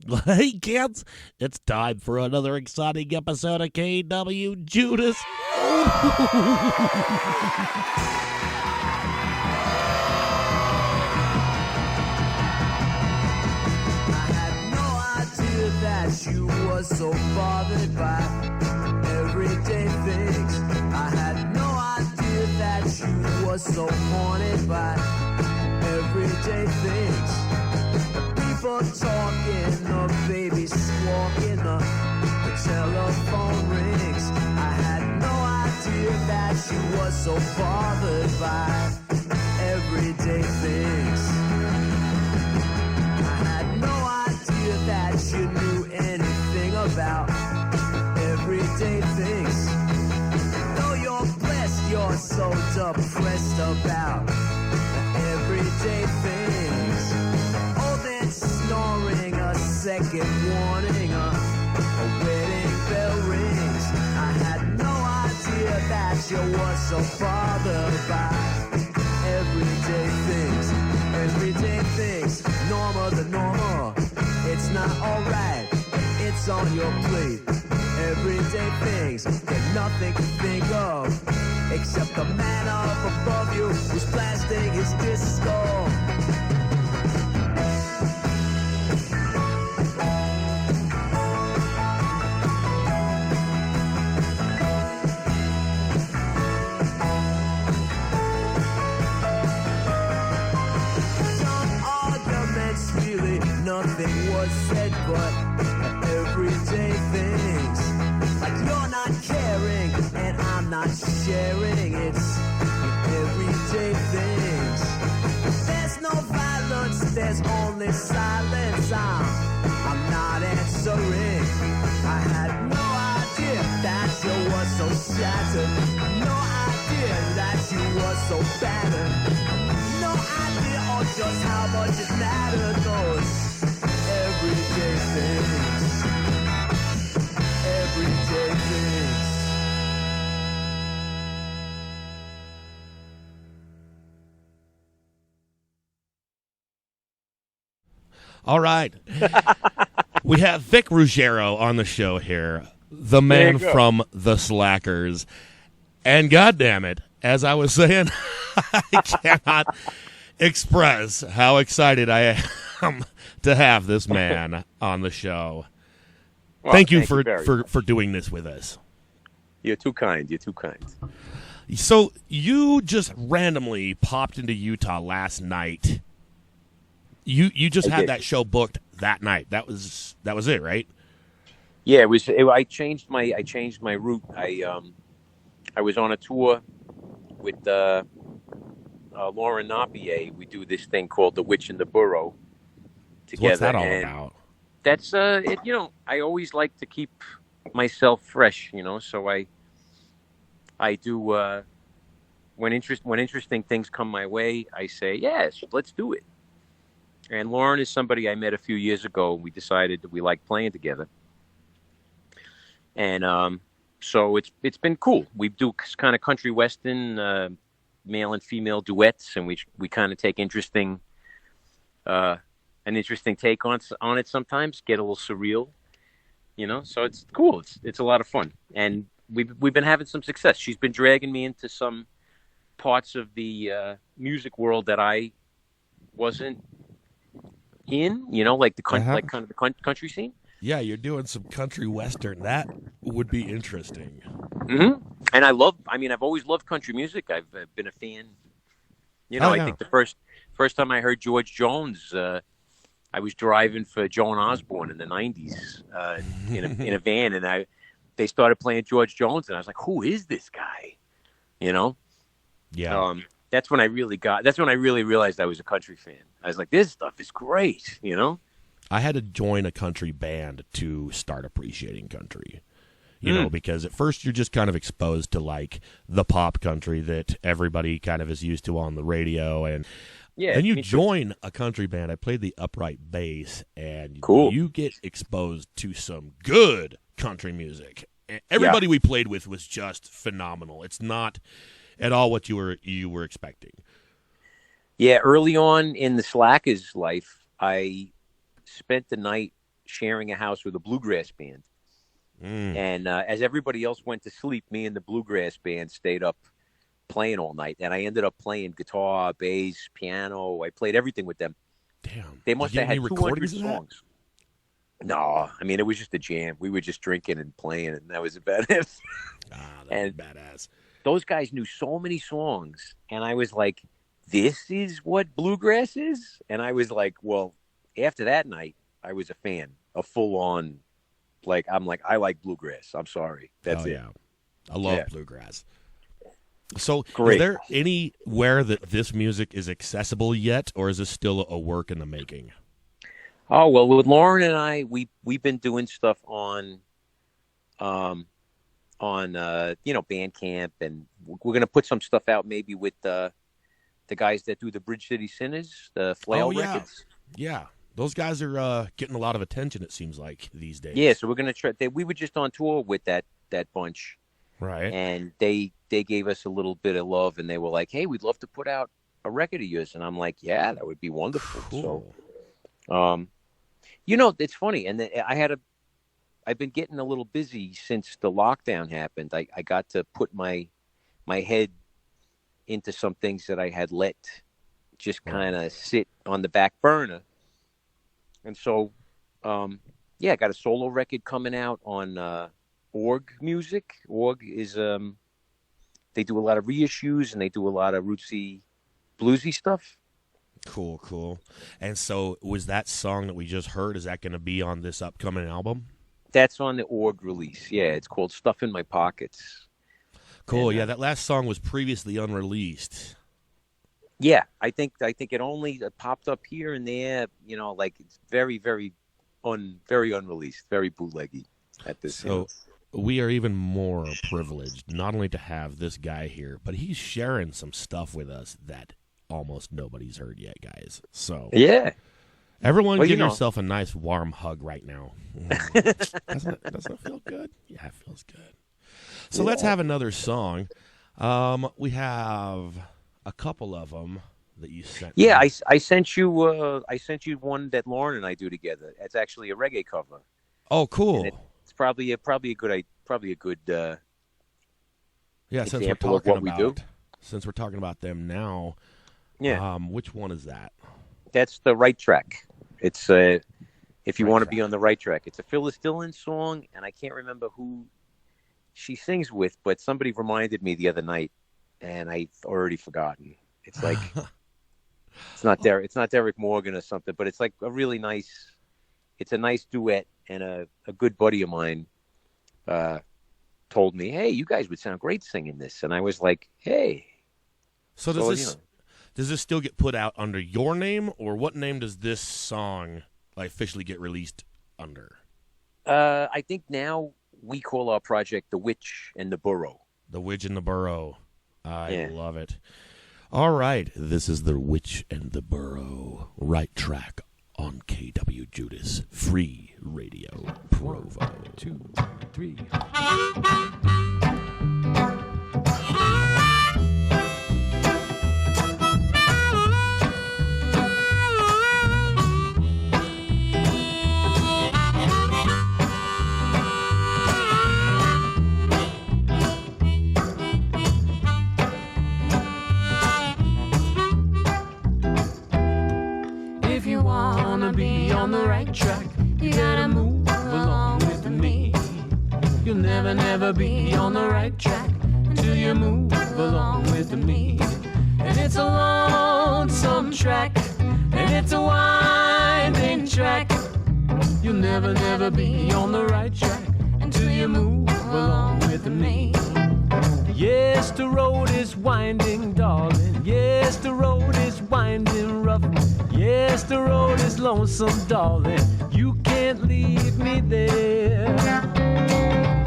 Hey, kids, it's time for another exciting episode of KWJUDAS. That you was so bothered by everyday things. I had no idea that you was so haunted by everyday things. People talking, the baby squawking, the telephone rings. I had no idea that you was so bothered by everyday things. I had no idea that you knew anything about everyday things. Though you're blessed, you're so depressed about everyday things. Oh, then snoring, a second warning, a wedding bell rings. I had no idea that you were so bothered by everyday things. Everyday things, normal the normal. It's not alright, it's on your plate. Everyday things, that nothing to think of, except the man up above you who's blasting his disco. Nothing was said but everyday things. Like you're not caring and I'm not sharing. It's everyday things. There's no violence, there's only silence. I'm not answering. I had no idea that you were so shattered. No idea that you were so battered. No idea or just how much it mattered. Those everyday things. Everyday things. All right. We have Vic Ruggiero on the show here, the man from The Slackers. And goddamn it, as I was saying, I cannot express how excited I am to have this man on the show. Well, thank you for doing this with us. You're too kind. You're too kind. So you just randomly popped into Utah last night. You just had that show booked that night. That was it, right? Yeah, it was. I changed my route. I was on a tour with Lauren Napier. We do this thing called The Witch in the Burrow together. What's that all about? That's I always like to keep myself fresh, so I do when interesting things come my way, I say, yes, let's do it. And Lauren is somebody I met a few years ago. We decided that we like playing together. And so it's been cool. We do kind of country western male and female duets, and we kind of take an interesting take on it sometimes, get a little surreal, so it's cool. It's a lot of fun, and we've been having some success. She's been dragging me into some parts of the music world that I wasn't in, like the like kind of the country scene. Yeah, you're doing some country western. That would be interesting. Mm-hmm. And I've always loved country music. I've been a fan. I think the first time I heard George Jones, I was driving for Joan Osborne in the 90s in a van, and they started playing George Jones, and I was like, who is this guy? Yeah. That's when I really realized I was a country fan. I was like, this stuff is great, I had to join a country band to start appreciating country. Because at first you're just kind of exposed to like the pop country that everybody kind of is used to on the radio, and then you join a country band. I played the upright bass, and you get exposed to some good country music. Everybody we played with was just phenomenal. It's not at all what you were expecting. Yeah, early on in the Slackers' life, I spent the night sharing a house with a bluegrass band. And as everybody else went to sleep, me and the bluegrass band stayed up playing all night. And I ended up playing guitar, bass, piano. I played everything with them. Damn. They must have had 200 songs. songs. No, I mean, it was just a jam. We were just drinking and playing, and that was about it. That was badass. Those guys knew so many songs, and I was like, this is what bluegrass is? And I was like, well, after that night, I was a fan, a full-on, I like bluegrass. I'm sorry. That's it. Yeah. I love bluegrass. So Great. Is there anywhere that this music is accessible yet, or is this still a work in the making? Oh, well, with Lauren and I, we've been doing stuff on Bandcamp, and we're going to put some stuff out maybe with the guys that do the Bridge City Sinners, the Flail Records. Yeah. Those guys are getting a lot of attention, it seems like, these days. Yeah, so we're going to try. We were just on tour with that bunch. Right. And they gave us a little bit of love, and they were like, hey, we'd love to put out a record of yours. And I'm like, yeah, that would be wonderful. Cool. So, it's funny. And I've been getting a little busy since the lockdown happened. I got to put my head into some things that I had let just kind of sit on the back burner. And so, I got a solo record coming out on Org Music. Org is, they do a lot of reissues, and they do a lot of rootsy, bluesy stuff. Cool. And so was that song that we just heard, is that going to be on this upcoming album? That's on the Org release. Yeah, it's called Stuff in My Pockets. Cool. And, that last song was previously unreleased. Yeah, I think it only popped up here and there. It's very, very, very unreleased, very bootleggy at this. So we are even more privileged not only to have this guy here, but he's sharing some stuff with us that almost nobody's heard yet, guys. So yeah, everyone, give yourself a nice warm hug right now. Doesn't it feel good? Yeah, it feels good. So let's have another song. We have a couple of them that you sent. Yeah, me. I sent you one that Lauren and I do together. It's actually a reggae cover. Oh, cool. It's probably a good yeah, since we're talking about them now. Yeah. Which one is that? That's the Right Track. It's if you want to be on the right track. It's a Phyllis Dillon song, and I can't remember who she sings with, but somebody reminded me the other night, and I've already forgotten. It's like it's not Derek Morgan or something, but it's like a really nice. It's a nice duet, and a good buddy of mine told me, "Hey, you guys would sound great singing this," and I was like, "Hey." So does this still get put out under your name, or what name does this song officially get released under? I think now we call our project The Witch and the Burrow. The Witch and the Burrow. I love it. All right. This is The Witch and the Burrow. Right Track on KWJUDAS. Free Radio. Provo. 1, 2, 3. On the right track, you gotta move along with me. You'll never be on the right track until you move along with me. And it's a lonesome track, and it's a winding track. You'll never be on the right track until you move along with me. Yes, the road is winding, darling. Yes, the road is winding rough. Yes, the road is lonesome, darling. You can't leave me there.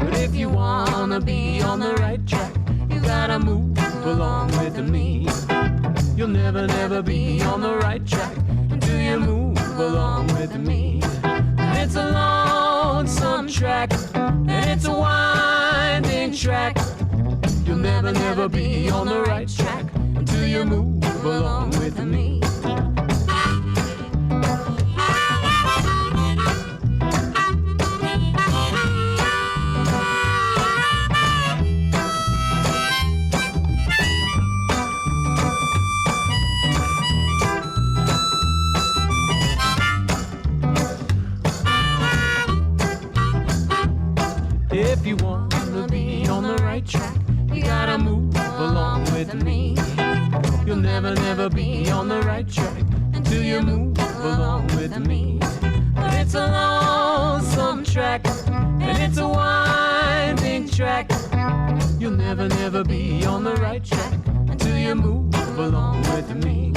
But if you wanna be on the right track, you gotta move along with me. You'll never be on the right track until you move along with me. And it's a lonesome track, and it's a winding track. You'll never be on the right track until you move along with me. If you wanna be on the right track, you gotta move along with me. You'll never, never be on the right track until you move along with me. But it's a lonesome track, and it's a winding track. You'll never, never be on the right track until you move along with me.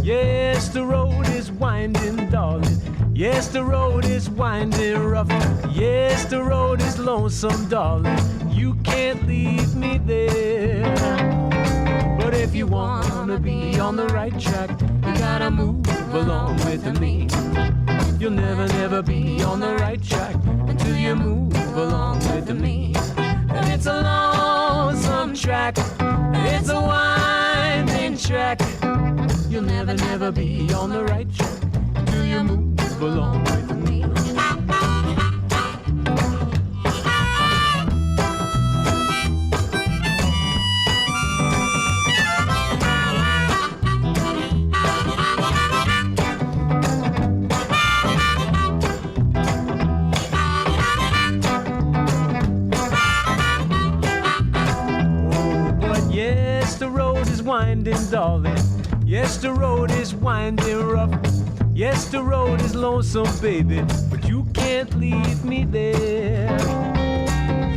Yes, the road is winding, darling. Yes, the road is winding rough. Yes, the road is lonesome, darling. You can't leave me there. But if you wanna be on the right track, you gotta move along with me. You'll never, never be on the right track until you move along with me. And it's a lonesome track, it's a winding track. You'll never, never be on the right track until you move along with me. Winding, darling. Yes, the road is winding rough. Yes, the road is lonesome, baby, but you can't leave me there.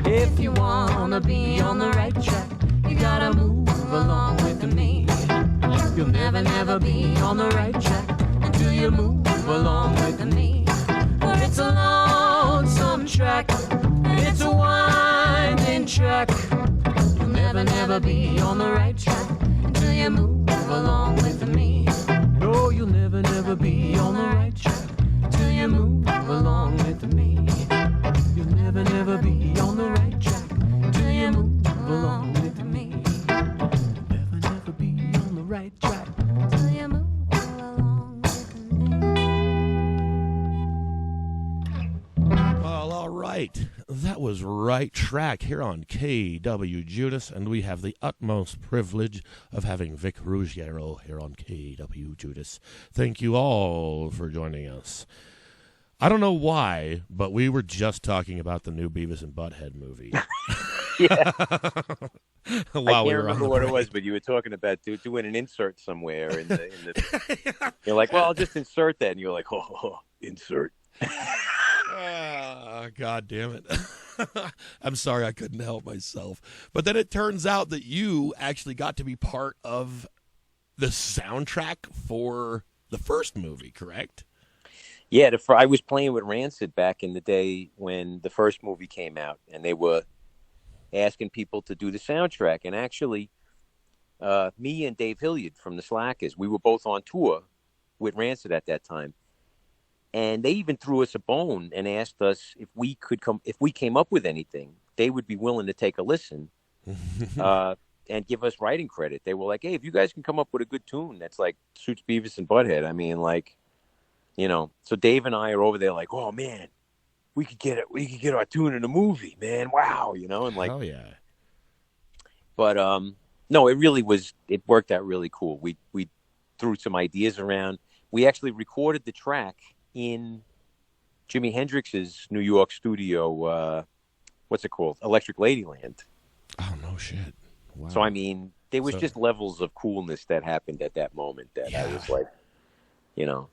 If you wanna be on the right track, you gotta move along with me. You'll never, never be on the right track until you move along with me. But it's a lonesome track, it's a winding track. You'll never, never be on the right track until you move along with me. No, you'll never, never be on the right track till you move along with me. You'll never, never be on the right track till you move along with me. Never, never be on the right track till you move along with me. Well, all right. That was Right Track here on KWJUDAS, and we have the utmost privilege of having Vic Ruggiero here on KWJUDAS. Thank you all for joining us. I don't know why, but we were just talking about the new Beavis and Butthead movie. Yeah. While I can't remember what it was, but you were talking about doing an insert somewhere. In the You're like, well, I'll just insert that. And you're like, oh insert. God damn it. I'm sorry I couldn't help myself. But then it turns out that you actually got to be part of the soundtrack for the first movie, correct? Yeah, I was playing with Rancid back in the day when the first movie came out, and they were asking people to do the soundtrack. And actually, me and Dave Hilliard from the Slackers, we were both on tour with Rancid at that time. And they even threw us a bone and asked us if we came up with anything, they would be willing to take a listen and give us writing credit. They were like, hey, if you guys can come up with a good tune that's like suits Beavis and Butthead, I mean, like, you know. So Dave and I are over there like, oh man, we could get our tune in a movie, man. Wow, you know, and like, oh yeah. But no, it worked out really cool. We threw some ideas around. We actually recorded the track in Jimi Hendrix's New York studio, what's it called? Electric Ladyland. Oh, no shit. Wow. So, I mean, there was just levels of coolness that happened at that moment that I was like, you know.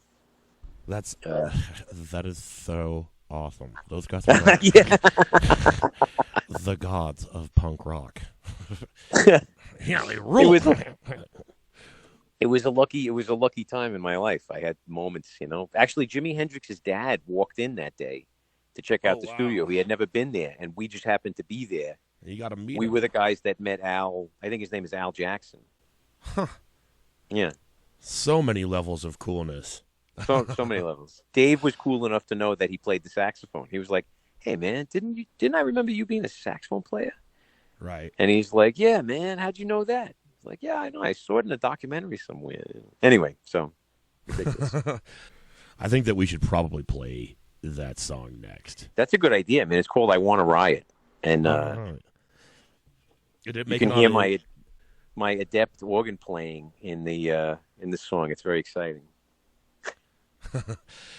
That is so awesome. Those guys are like the gods of punk rock. Yeah, they rule. It was a lucky time in my life. I had moments, you know. Actually, Jimi Hendrix's dad walked in that day to check out the studio. He had never been there, and we just happened to be there. You got to meet him. We were the guys that met Al. I think his name is Al Jackson. Huh. Yeah. So many levels of coolness. So many levels. Dave was cool enough to know that he played the saxophone. He was like, "Hey, man, didn't I remember you being a saxophone player?" Right. And he's like, "Yeah, man. How'd you know that?" Like, yeah, I know. I saw it in a documentary somewhere. Anyway, so ridiculous. I think that we should probably play that song next. That's a good idea, man. It's called "I Want to Riot," and you can hear my adept organ playing in the song. It's very exciting.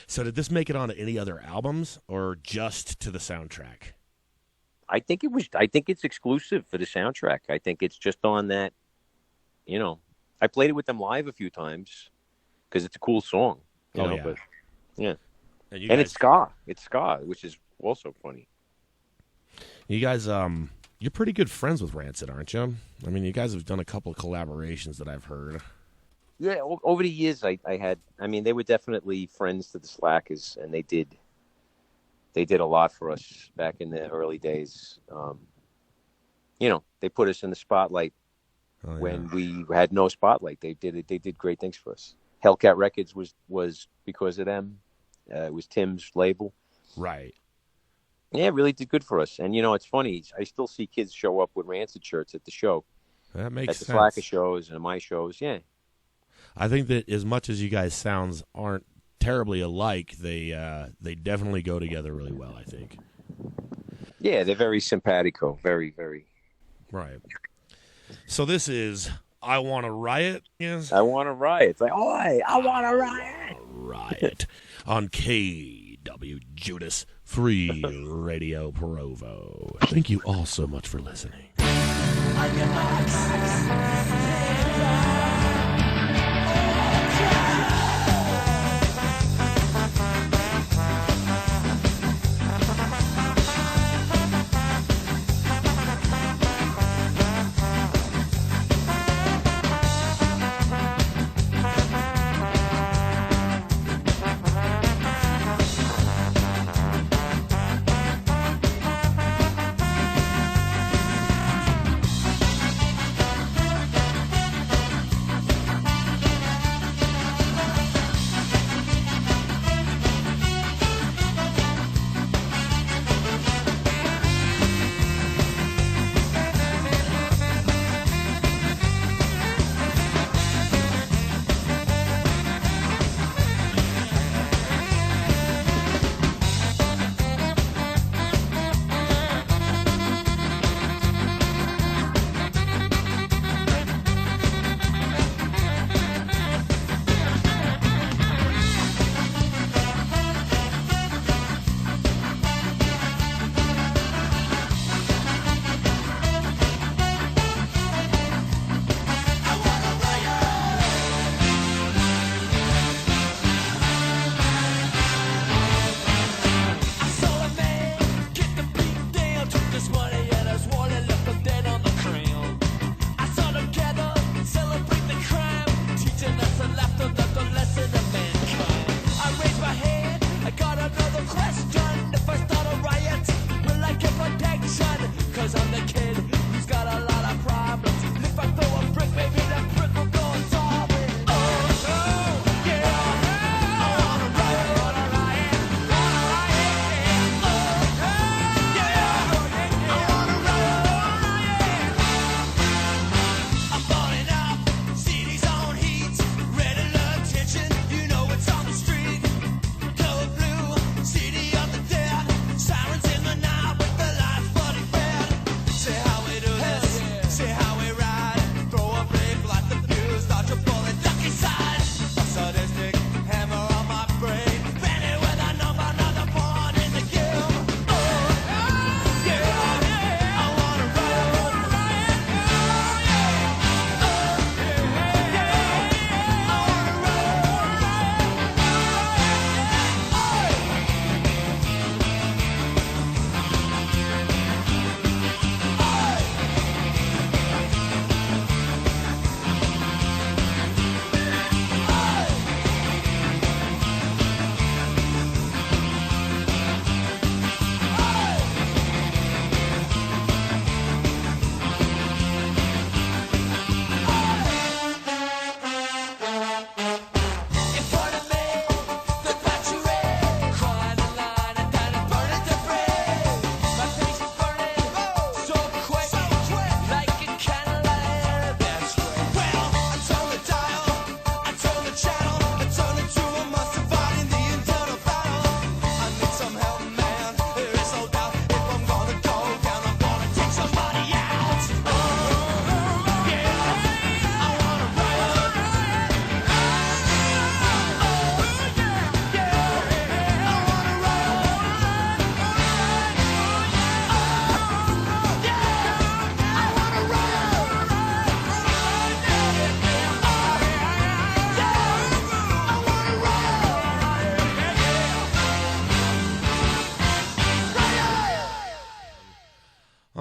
So, did this make it onto any other albums, or just to the soundtrack? I think it's exclusive for the soundtrack. I think it's just on that. You know, I played it with them live a few times because it's a cool song. You know, yeah. But yeah, and it's ska. It's ska, which is also funny. You guys, you're pretty good friends with Rancid, aren't you? I mean, you guys have done a couple of collaborations that I've heard. Yeah, over the years, I had. I mean, they were definitely friends to the Slackers, and they did a lot for us back in the early days. You know, they put us in the spotlight when we had no spotlight. They did great things for us. Hellcat Records was because of them. It was Tim's label. Right. Yeah, it really did good for us. And, you know, it's funny. I still see kids show up with Rancid shirts at the show. That makes sense. At the Slacker shows and my shows, yeah. I think that as much as you guys sounds aren't terribly alike, they definitely go together really well, I think. Yeah, they're very simpatico. Very, very. Right. So this is I Want to Riot? Yes? I Want to Riot. It's like, oi, I want to riot. Riot. On KWJUDAS 3 Radio Provo. Thank you all so much for listening.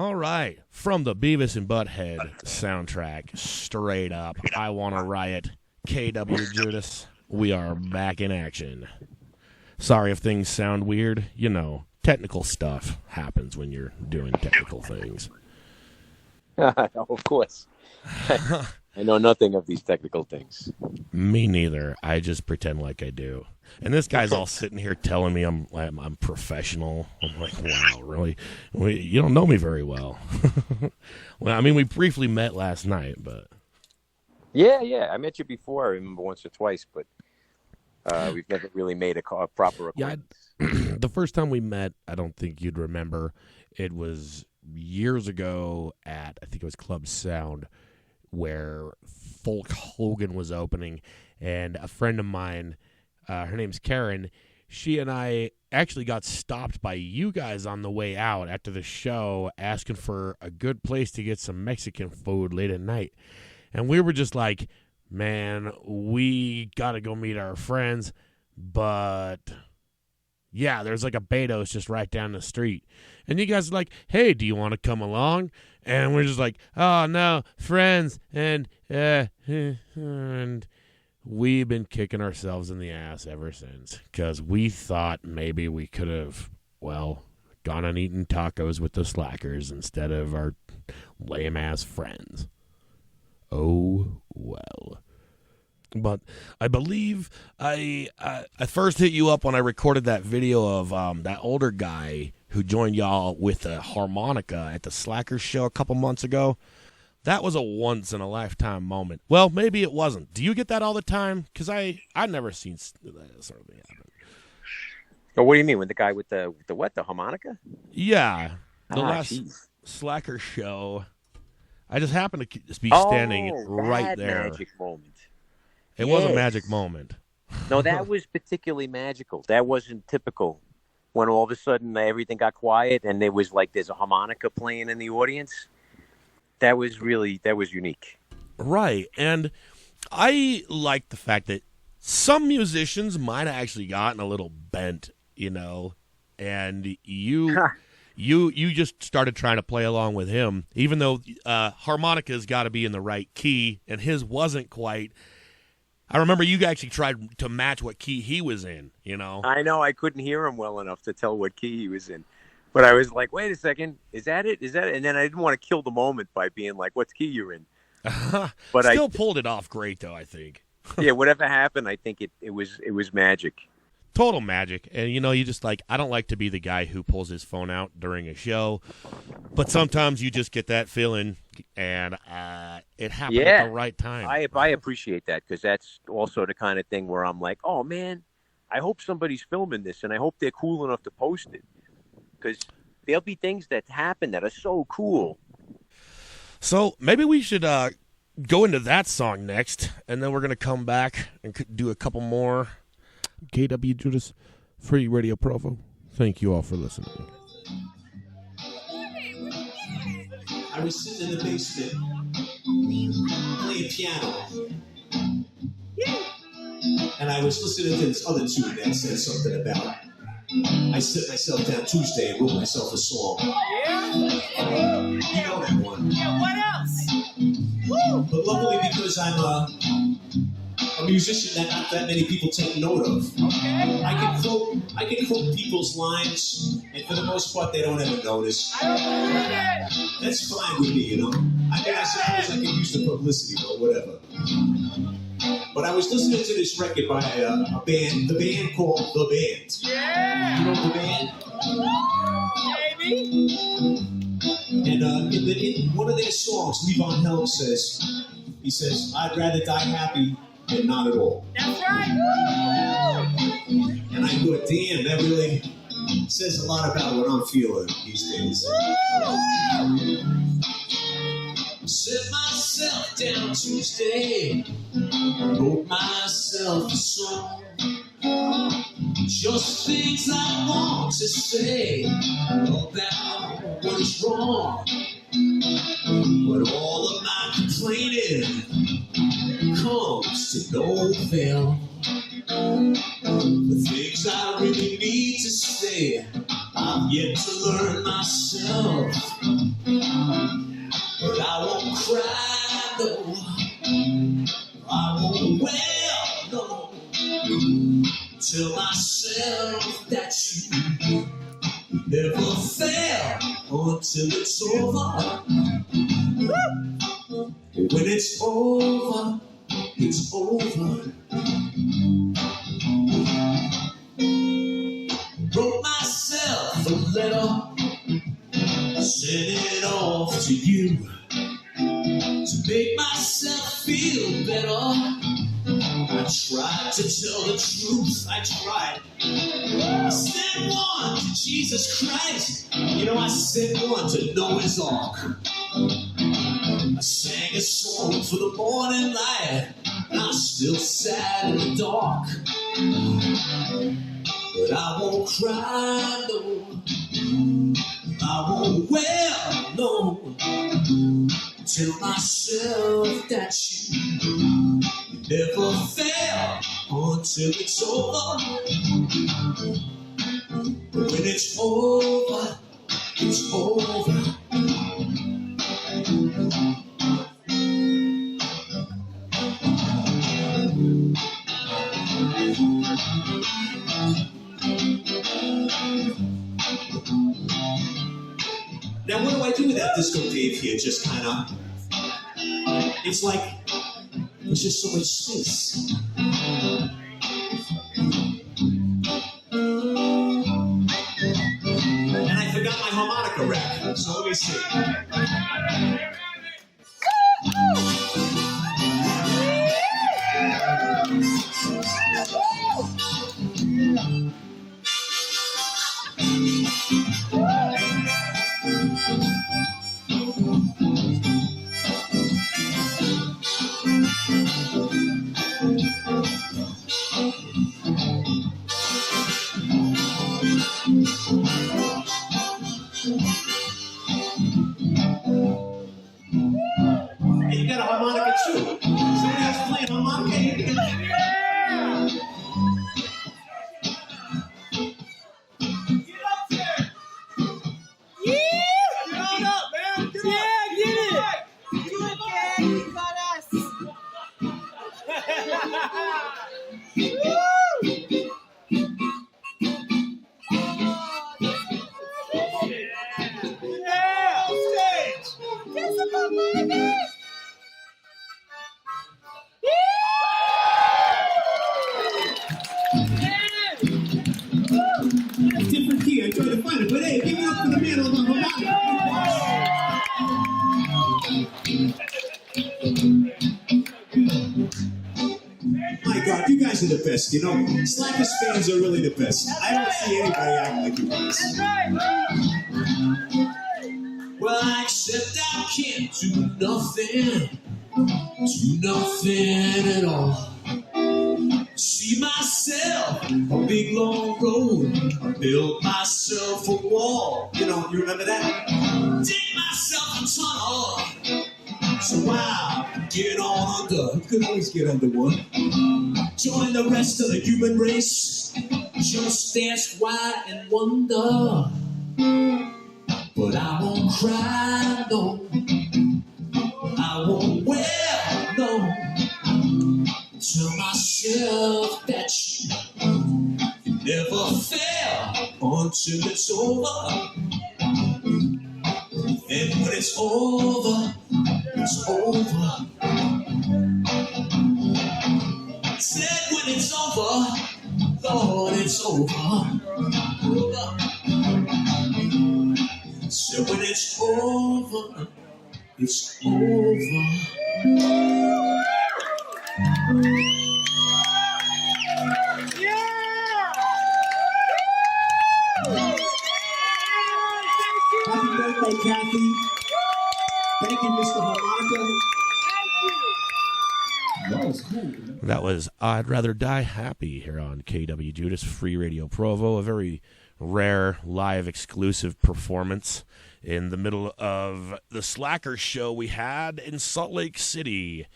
All right. From the Beavis and Butthead soundtrack, straight up, I Wanna Riot, KWJUDAS, we are back in action. Sorry if things sound weird. You know, technical stuff happens when you're doing technical things. Of course. I know nothing of these technical things. Me neither. I just pretend like I do. And this guy's all sitting here telling me I'm professional. I'm like, wow, really? You don't know me very well. Well, I mean, we briefly met last night, but... Yeah. I met you before, I remember, once or twice, but we've never really made a proper acquaintance. Yeah, the first time we met, I don't think you'd remember. It was years ago at, I think it was Club Sound, where Folk Hogan was opening, and a friend of mine, her name's Karen, she and I actually got stopped by you guys on the way out after the show asking for a good place to get some Mexican food late at night. And we were just like, man, we got to go meet our friends, but yeah, there's like a Beto's just right down the street. And you guys are like, hey, do you want to come along? And we're just like, oh, no, friends. And we've been kicking ourselves in the ass ever since, because we thought maybe we could have, well, gone and eaten tacos with the slackers instead of our lame-ass friends. Oh, well. But I believe I first hit you up when I recorded that video of that older guy who joined y'all with a harmonica at the Slackers show a couple months ago. That was a once-in-a-lifetime moment. Well, maybe it wasn't. Do you get that all the time? Because I've never seen that sort of thing happen. Oh, what do you mean, with the guy with the what, the harmonica? Yeah. The last Slacker show, I just happened to be standing right there. Magic moment. It was a magic moment. No, that was particularly magical. That wasn't typical. When all of a sudden everything got quiet and there was like there's a harmonica playing in the audience. That was unique. Right. And I like the fact that some musicians might have actually gotten a little bent, you know, and you just started trying to play along with him, even though harmonica's got to be in the right key, and his wasn't quite. I remember you actually tried to match what key he was in, you know. I know, I couldn't hear him well enough to tell what key he was in. But I was like, wait a second, is that it? Is that it? And then I didn't want to kill the moment by being like, what key you're in? But I still pulled it off great, though, I think. Yeah, whatever happened, I think it was magic. Total magic. And, you know, you just like, I don't like to be the guy who pulls his phone out during a show, but sometimes you just get that feeling, and it happened at the right time. I appreciate that, because that's also the kind of thing where I'm like, oh, man, I hope somebody's filming this, and I hope they're cool enough to post it, because there'll be things that happen that are so cool. So maybe we should go into that song next, and then we're going to come back and do a couple more. KWJUDAS, Free Radio Provo. Thank you all for listening. I was sitting in the basement playing piano, and I was listening to this other tune that said something about I sit myself down Tuesday and wrote myself a song. Yeah? You know that one. Yeah, what else? Woo! But luckily, because I'm a musician that not that many people take note of. Okay. I can quote people's lines, and for the most part, they don't ever notice. I don't believe it. That's fine with me, you know. I mean, I suppose I can use the publicity, but whatever. But I was listening to this record by a band, the band called The Band. Yeah. You know The Band? Maybe. And in one of their songs, Levon Helm says, he says, I'd rather die happy than not at all. That's right. And I thought, damn, that really says a lot about what I'm feeling these days. Set myself down Tuesday, wrote myself a song, just things I want to say about what is wrong. But all of my complaining comes to no avail. The things I really need to say, I've yet to learn myself, but I won't cry, no. I won't wail, no. Tell myself that you never fail until it's over. When it's over, it's over. Wrote myself a letter, sent it off to you to make myself feel better. I tried to tell the truth, I tried. I sent one to Jesus Christ. You know, I sent one to Noah's Ark. I sang a song for the morning light, and I'm still sad in the dark. But I won't cry, no. I won't wail, no. Tell myself that you never fail until it's over. When it's over, it's over. Now what do I do with that disco Dave here? Just kind of, it's like, there's just so much space. And I forgot my harmonica rack, so let me see. Hey, you got a harmonica too. Somebody else playing harmonica? Different key, I tried to find it, but hey, give it up for the man on the harmonica. My God, you guys are the best, you know. Slackers fans are really the best. I don't see anybody acting like you guys. Well, I accept I can't do nothing at all. See myself a big long road, build myself a wall. You know, you remember that? Dig myself a tunnel, so I get on under. You could always get under one. Join the rest of the human race, just dance wide and wonder. But I won't cry, no. I won't wail, no. Tell myself that you never fail until it's over. And when it's over, it's over. I said when it's over, Lord, it's over. So when it's over, it's over. Happy birthday, Kathy. Thank you, Mr. Harmonica. That was cool. That was I'd Rather Die Happy here on KWJUDAS Free Radio Provo, a very rare live exclusive performance in the middle of the Slacker show we had in Salt Lake City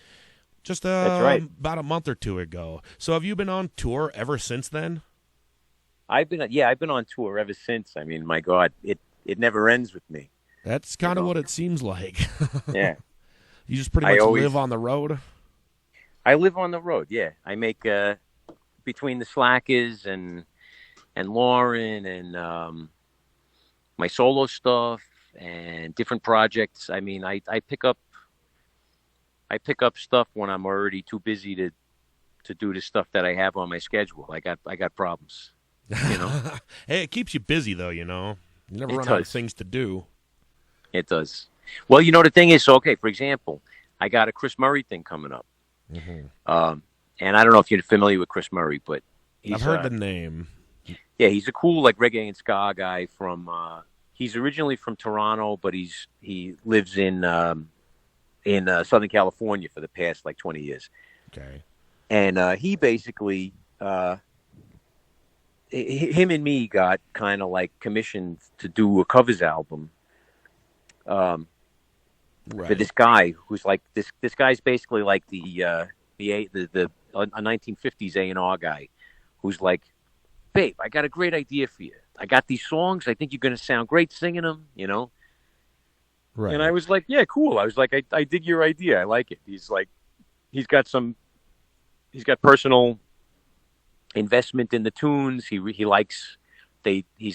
just That's right. about a month or two ago. So have you been on tour ever since then? I've been on tour ever since. I mean, my God, it never ends with me. That's kind of what it seems like. Yeah. You just pretty much live on the road? I live on the road, yeah. I make, between the Slackers and Lauren and my solo stuff and different projects. I mean, I pick up stuff when I'm already too busy to do the stuff that I have on my schedule. I got problems, you know. Hey, it keeps you busy though, you know. You never run out of things to do. It does. Well, you know, the thing is, so, okay, for example, I got a Chris Murray thing coming up. Mm-hmm. And I don't know if you're familiar with Chris Murray, but I've heard the name. Yeah, he's a cool like reggae and ska guy from. He's originally from Toronto, but he lives in Southern California for the past like 20 years. Okay. And he basically, him and me got kind of like commissioned to do a covers album. For this guy who's like this guy's basically like a 1950s A&R guy who's like, babe, I got a great idea for you. I got these songs. I think you're going to sound great singing them, you know? Right. And I was like, yeah, cool. I was like, I dig your idea. I like it. He's like, he's got personal investment in the tunes. He's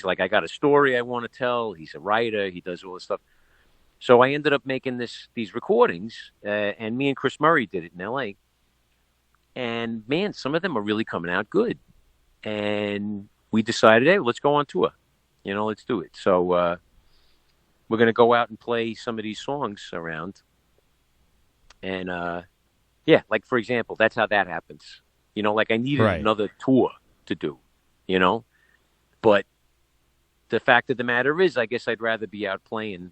like, I got a story I want to tell. He's a writer. He does all this stuff. So I ended up making these recordings, and me and Chris Murray did it in L.A. And, man, some of them are really coming out good. And we decided, hey, let's go on tour. You know, let's do it. So we're going to go out and play some of these songs around. And, yeah, like, for example, that's how that happens. You know, like I needed another tour to do, you know. But the fact of the matter is, I guess I'd rather be out playing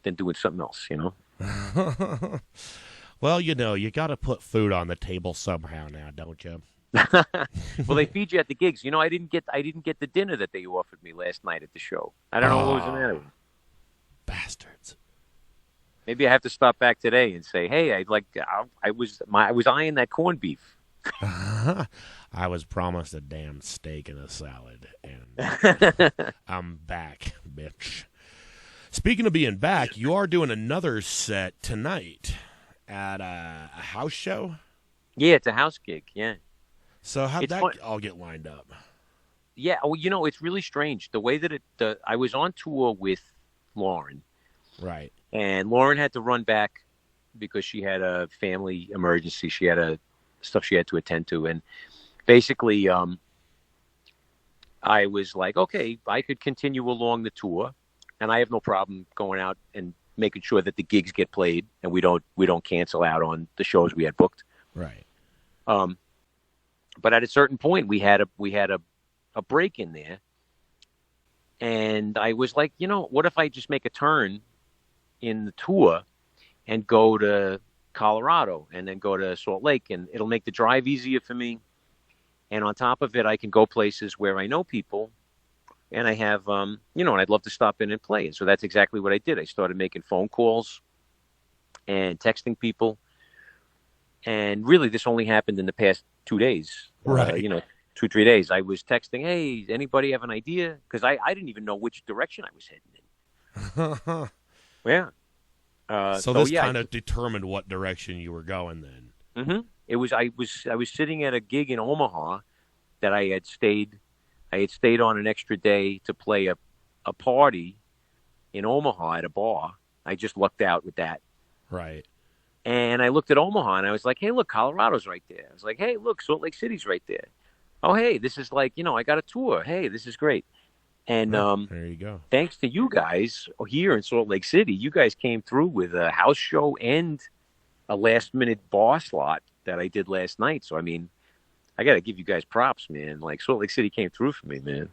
than doing something else, you know? Well, you know, you got to put food on the table somehow now, don't you? Well, they feed you at the gigs. You know, I didn't get the dinner that they offered me last night at the show. I don't know what was the matter with them. Bastards. Maybe I have to stop back today and say, hey, I was eyeing that corned beef. I was promised a damn steak and a salad, and I'm back, bitch. Speaking of being back, you are doing another set tonight at a house show? Yeah, it's a house gig, yeah. So how'd that all get lined up? Yeah, well, you know, it's really strange. The way that I was on tour with Lauren. Right. And Lauren had to run back because she had a family emergency. She had stuff she had to attend to. And basically, I was like, okay, I could continue along the tour. And I have no problem going out and making sure that the gigs get played and we don't cancel out on the shows we had booked. Right. But at a certain point, we had a break in there, and I was like, you know, what if I just make a turn in the tour and go to Colorado and then go to Salt Lake, and it'll make the drive easier for me. And on top of it, I can go places where I know people. And I have, you know, and I'd love to stop in and play. And so that's exactly what I did. I started making phone calls and texting people. And really, this only happened in the past 2 days. Right. You know, 2-3 days. I was texting, hey, anybody have an idea? Because I didn't even know which direction I was heading in. Yeah. So this kind of determined what direction you were going then. Mm-hmm. I was sitting at a gig in Omaha that I had stayed on an extra day to play a party in Omaha at a bar. I just lucked out with that. Right. And I looked at Omaha and I was like, hey, look, Colorado's right there. I was like, hey, look, Salt Lake City's right there. Oh, hey, this is like, you know, I got a tour. Hey, this is great. And there you go. Thanks to you guys here in Salt Lake City, you guys came through with a house show and a last-minute bar slot that I did last night. So, I mean, I got to give you guys props, man. Like, Salt Lake City came through for me, man.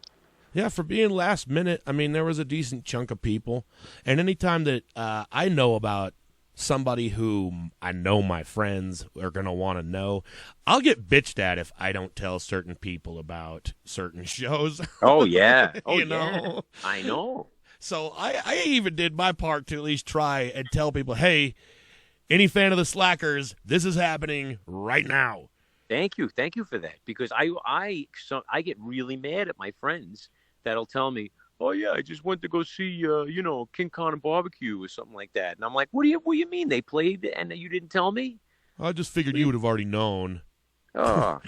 Yeah, for being last minute, I mean, there was a decent chunk of people. And anytime that I know about somebody who I know my friends are going to want to know, I'll get bitched at if I don't tell certain people about certain shows. Oh, yeah. Oh, you yeah. know? I know. So I even did my part to at least try and tell people, hey, any fan of the Slackers, this is happening right now. Thank you for that, because I get really mad at my friends that'll tell me, "Oh yeah, I just went to go see King Kong and Barbecue or something like that," and I'm like, "What do you mean they played and you didn't tell me?" I just figured you would have already known. Oh,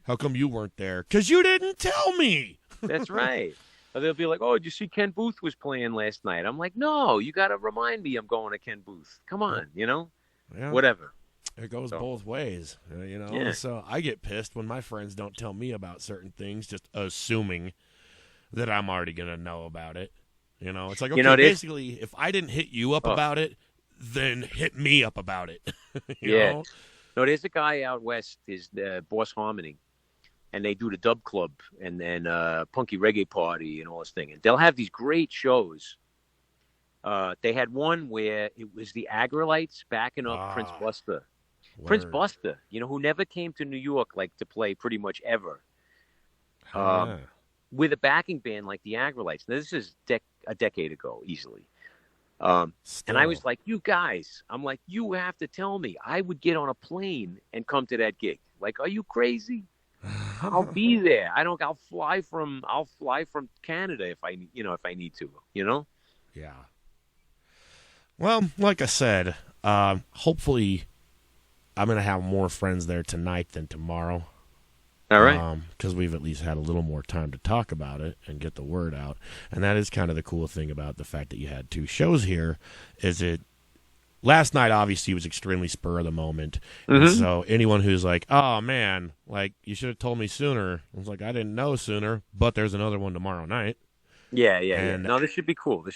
How come you weren't there? 'Cause you didn't tell me. That's right. Or they'll be like, "Oh, did you see Ken Booth was playing last night?" I'm like, "No, you got to remind me I'm going to Ken Booth. Come on, Yeah. whatever." It goes both ways, Yeah. So I get pissed when my friends don't tell me about certain things, just assuming that I'm already going to know about it. It's like, okay, basically, if I didn't hit you up about it, then hit me up about it. you know? No, there's a guy out west, is Boss Harmony, and they do the Dub Club and then Punky Reggae Party and all this thing. And they'll have these great shows. They had one where it was the Agrolites backing up Prince Buster. Word. Prince Buster, who never came to New York to play pretty much ever. With a backing band like the Agrolites. Now, this is a decade ago, easily. And I was like, you guys, I'm like, you have to tell me. I would get on a plane and come to that gig. Like, are you crazy? I'll be there. I'll fly from Canada if I need to, Yeah. Well, like I said, hopefully I'm going to have more friends there tonight than tomorrow. All right. Because we've at least had a little more time to talk about it and get the word out. And that is kind of the cool thing about the fact that you had 2 shows here, last night obviously was extremely spur of the moment. Mm-hmm. And so anyone who's like, oh man, you should have told me sooner. I was like, I didn't know sooner, but there's another one tomorrow night. Yeah. No, this should be cool.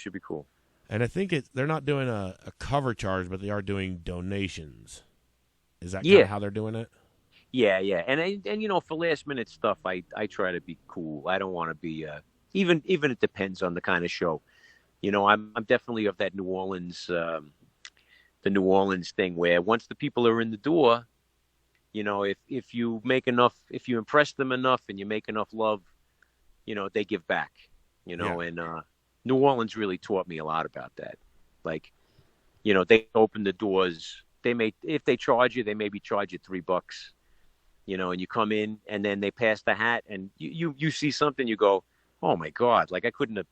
And I think they're not doing a cover charge, but they are doing donations. Is that kind of how they're doing it? Yeah. And for last minute stuff, I try to be cool. I don't want to be even it depends on the kind of show. I'm definitely of that New Orleans the New Orleans thing where once the people are in the door, if you impress them enough and you make enough love, they give back. And New Orleans really taught me a lot about that. They open the doors. If they charge you, they maybe charge you $3. And you come in and then they pass the hat and you see something, you go, oh my God, I couldn't have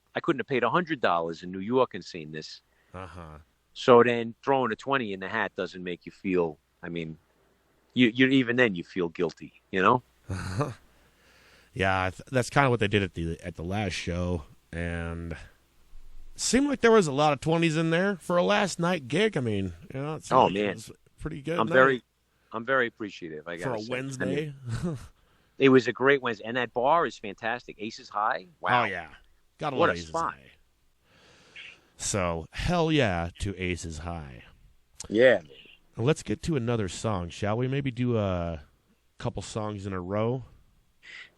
paid $100 in New York and seen this. Uh-huh. So then throwing a 20 in the hat doesn't make you feel, you even then you feel guilty, Yeah, that's kind of what they did at the last show, and it seemed like there was a lot of 20s in there for a last night gig. Man, it was pretty good. I'm very appreciative. I got for a Wednesday. It was a great Wednesday, and that bar is fantastic. Aces High. Wow. Oh yeah, got what a Aces spot. High. So hell yeah to Aces High. Yeah. Let's get to another song, shall we? Maybe do a couple songs in a row.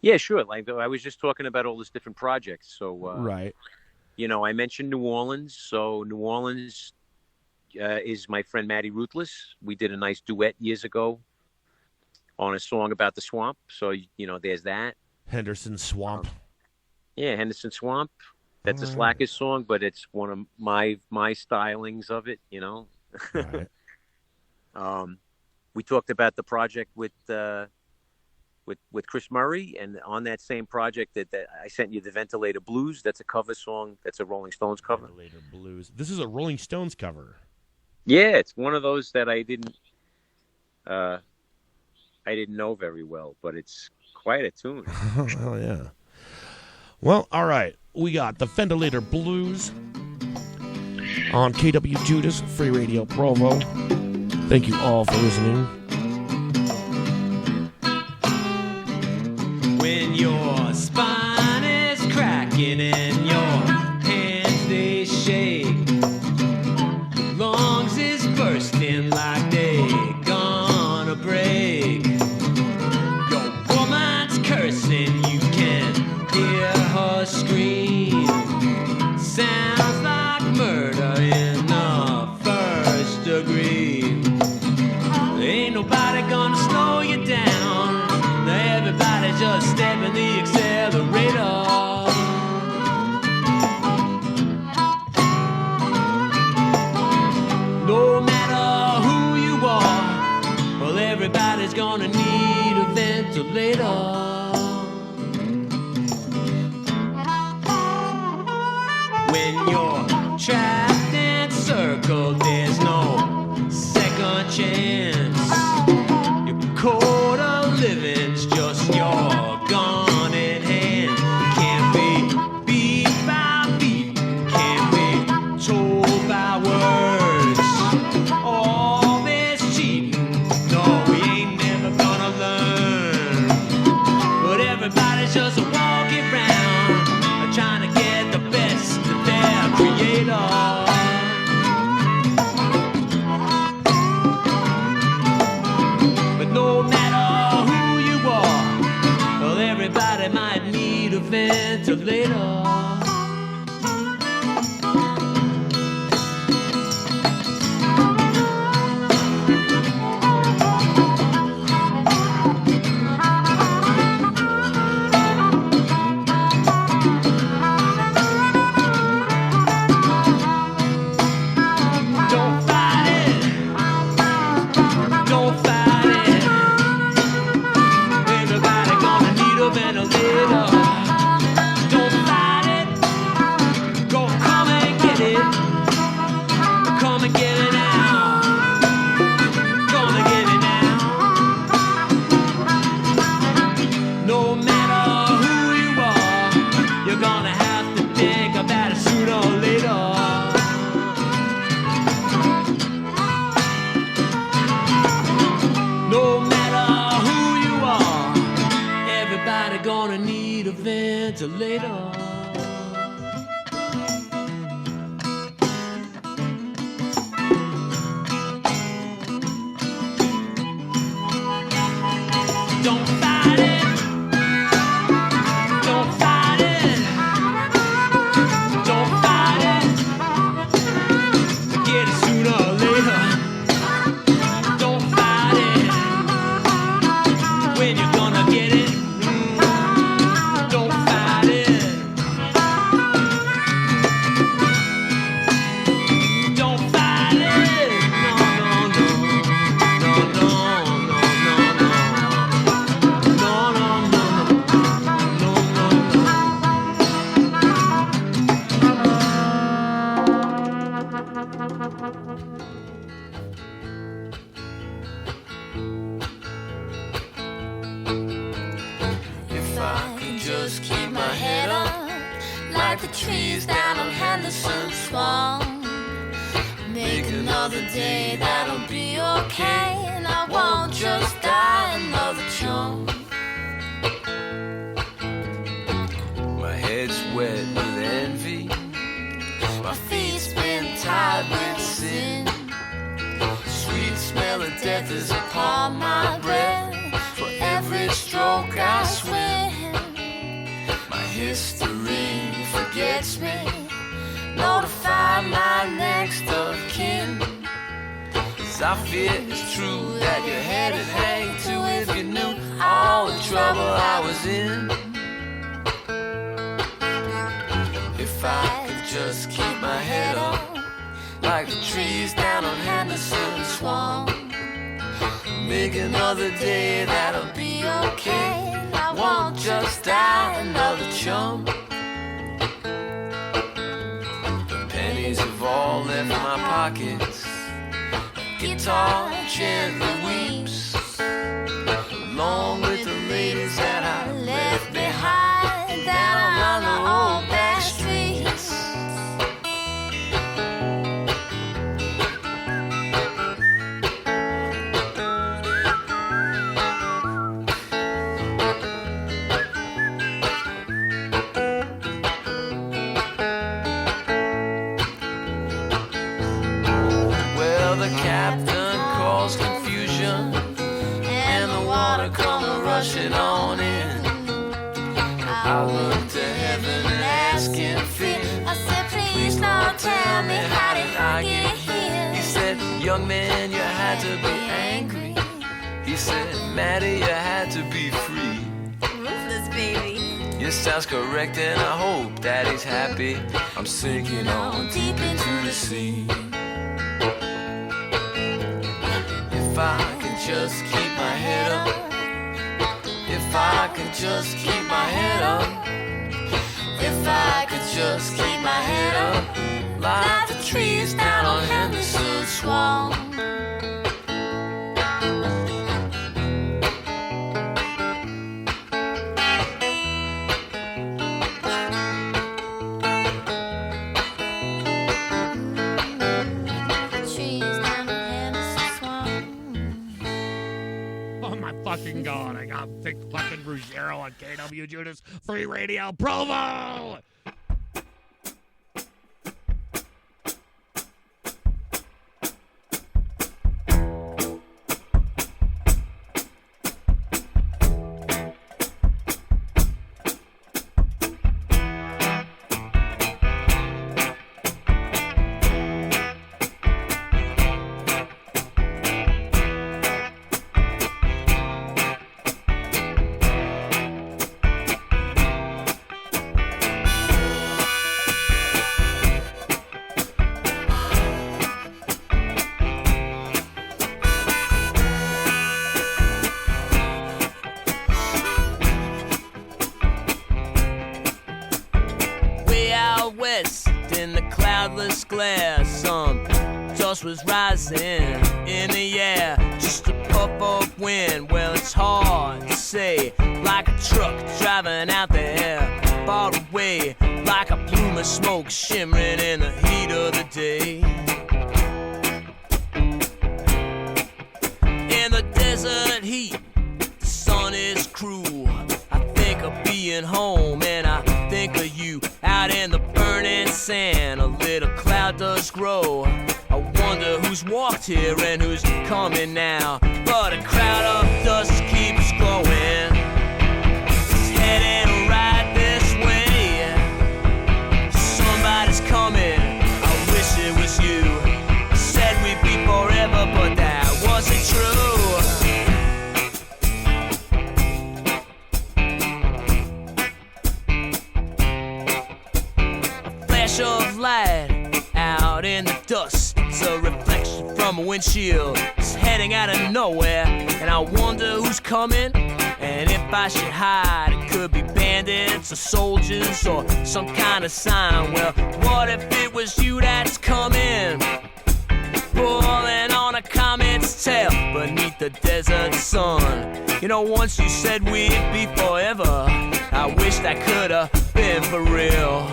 Yeah, sure. I was just talking about all these different projects. So right. I mentioned New Orleans. So New Orleans is my friend Matty Ruthless. We did a nice duet years ago on a song about the swamp. So, there's that. Henderson Swamp. Henderson Swamp. That's a Slackers song, but it's one of my stylings of it, Right. We talked about the project with Chris Murray, and on that same project that I sent you, the Ventilator Blues. That's a cover song. That's a Rolling Stones cover. Ventilator Blues. This is a Rolling Stones cover. Yeah, it's one of those that I didn't know very well, but it's quite a tune. Oh yeah. Well, all right. We got the Ventilator Blues on KWJUDAS Free Radio Provo. Thank you all for listening. When your spine is cracking and your hands they shake, your lungs is bursting like they gonna break. Your woman's cursing, you can hear her scream. Sounds like murder in the first degree. Ain't nobody gonna slow you down. Everybody's just stepping the accelerator. No matter who you are, well, everybody's gonna need a vent. ventilator. When you're trapped and circled, there's no second chance. Your code of living's just your gun in hand. Can't be beat by beat, can't be told by words. All this cheating, no, we ain't never gonna learn. But everybody's just walking around trying to get the best of their creator. But no matter who you are, well, everybody might need a ventilator. Don't fight it. Don't fight it. Everybody gonna need a ventilator. Don't fight it. Go come and get it. Come and get it now. Gonna get it now. No matter who you are, you're gonna have to think about it sooner or later. No matter who you are, everybody gonna need a ventilator. Don't fight it. Don't fight it. Don't fight it. Get it sooner or later. Don't fight it. When you're gonna get it. Don't fight it. Don't fight it. No, no, no. No, no, no, no, no. No, no, no, no. No, no, If I could just keep my head up, like the trees down on Henderson Swamp, make another day, that'll be okay, and I won't just die another chunk. My head's wet with envy. My feet's been tied with sin. Sweet smell of death is upon my breath. For every stroke I swim, my history forgets me. Notify my next of kin. 'Cause I fear it's true that you're headed hang to if you knew all the trouble I was in. If I could just keep my head up, like the trees down on Henderson Swamp, make another day, that'll be okay. I won't just die another chump. The pennies have all left my pockets. Guitar gently weeps, along with the ladies that I left behind down on the old back streets. Well, the captain caused confusion, and the water come rushing on in. I looked to heaven and asked in fear. I said, please now tell me, how did I get here? He said, young man, you had to be angry. He said, Maddie, you had to be free. Ruthless, baby. Yes, sounds correct, and I hope that he's happy. I'm sinking on deep into the sea. If I could just keep my head up, If I could just keep my head up. If I could just keep my head up. Like the trees down on Henderson Swamp. Fucking God, I got Vic fucking Ruggiero on KWJUDAS Free Radio Provo! glare. Some dust was rising in the air, just a puff of wind. Well, it's hard to say, like a truck driving out there, far away, like a plume of smoke shimmering in the heat of the day. In the desert heat, the sun is cruel. I think of being home, and I think of you out in the burning sand. A little cloud does grow. I wonder who's walked here and who's coming now. But a crowd of dust keeps growing. It's heading right this way. Somebody's coming. I wish it was you. Said we'd be forever, but that wasn't true. Of light out in the dust, it's a reflection from a windshield. It's heading out of nowhere, and I wonder who's coming. And if I should hide, it could be bandits or soldiers or some kind of sign. Well, what if it was you that's coming, pulling on a comet's tail beneath the desert sun? You know, once you said we'd be forever. I wish that could have been for real.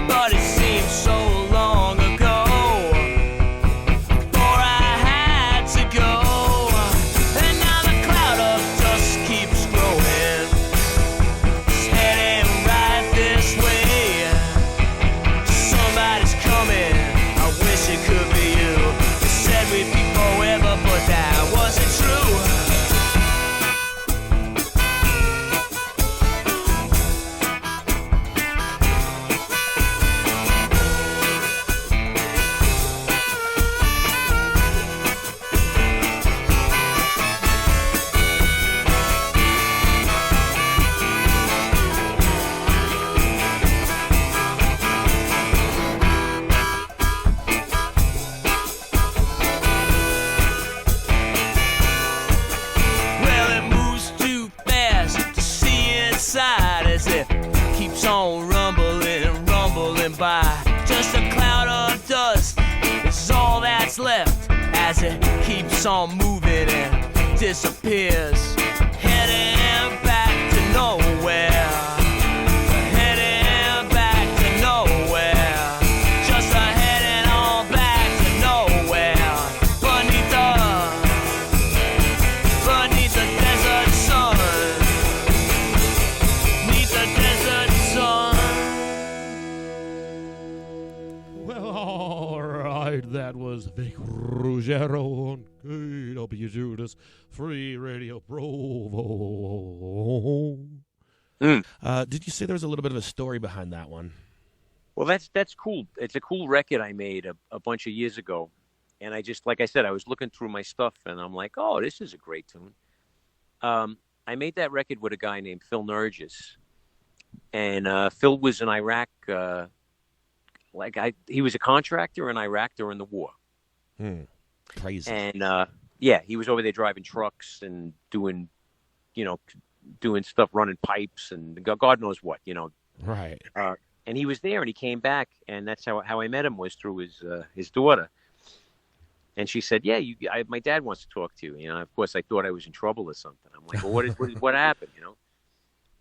But it seems so long ago, before I had to go. And now the cloud of dust keeps growing. It's heading right this way. Somebody's coming. I wish it could be you. You said we'd be forever, but that wasn't true. As it keeps on rumbling by. Just a cloud of dust is all that's left as it keeps on moving and disappears, heading back to nowhere, heading back to nowhere, just a heading on back to nowhere, beneath the desert sun. All right, that was Vic Ruggiero on KWJUDAS Free Radio Provo. Did you say there was a little bit of a story behind that one? Well, that's cool. It's a cool record I made a bunch of years ago. And I just, like I said, I was looking through my stuff, and I'm like, oh, this is a great tune. I made that record with a guy named Phil Nurgis. And Phil was in Iraq. He was a contractor in Iraq during the war. Crazy. And he was over there driving trucks and doing, doing stuff, running pipes and God knows what, Right. And he was there, and he came back, and that's how I met him, was through his daughter. And she said, "Yeah, my dad wants to talk to you." Of course, I thought I was in trouble or something. I'm like, "Well, what happened?"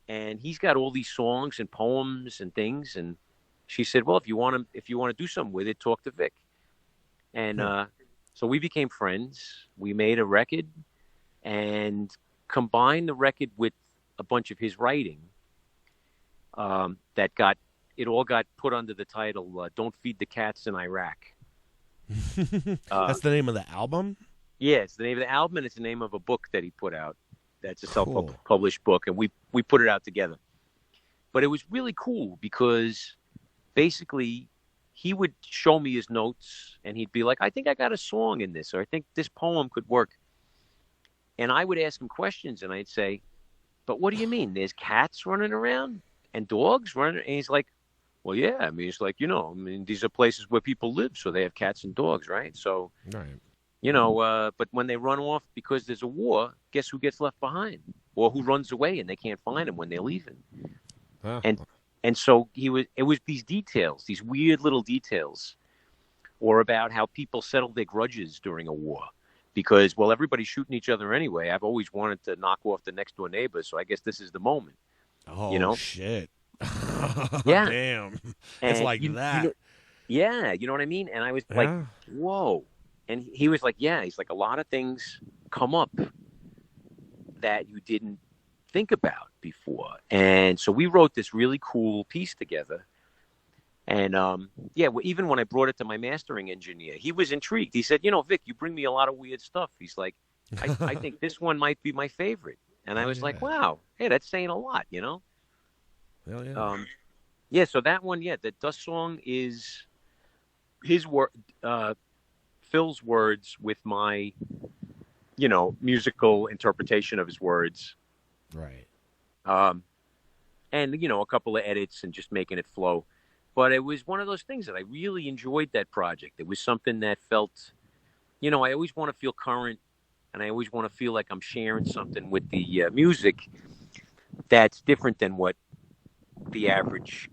And he's got all these songs and poems and things. And she said, "Well, if you want to do something with it, talk to Vic." And so we became friends. We made a record and combined the record with a bunch of his writing. It all got put under the title "Don't Feed the Cats in Iraq." That's the name of the album? Yeah, it's the name of the album, and it's the name of a book that he put out. That's a self-published book, and we put it out together. But it was really cool because basically he would show me his notes, and he'd be like, "I think I got a song in this," or "I think this poem could work." And I would ask him questions, and I'd say, "But what do you mean? There's cats running around and dogs running?" And he's like, "Well, yeah. I mean, it's like, these are places where people live, so they have cats and dogs, right? So, right. But when they run off because there's a war, guess who gets left behind? Or who runs away and they can't find them when they're leaving?" And so it was these details, these weird little details, or about how people settle their grudges during a war. Because, well, everybody's shooting each other anyway. I've always wanted to knock off the next door neighbor, so I guess this is the moment. Oh, shit. Yeah. Damn. It's like that. Yeah, you know what I mean? And I was like, whoa. And he was like, yeah. He's like, a lot of things come up that you didn't think about before. And so we wrote this really cool piece together. And, even when I brought it to my mastering engineer, he was intrigued. He said, "Vic, you bring me a lot of weird stuff." He's like, I think this one might be my favorite. And I was like, wow, hey, that's saying a lot, Hell yeah. So that one, the Dust Song is his Phil's words with my, musical interpretation of his words. Right. And, a couple of edits and just making it flow. But it was one of those things that I really enjoyed that project. It was something that felt, I always want to feel current, and I always want to feel like I'm sharing something with the music that's different than what the average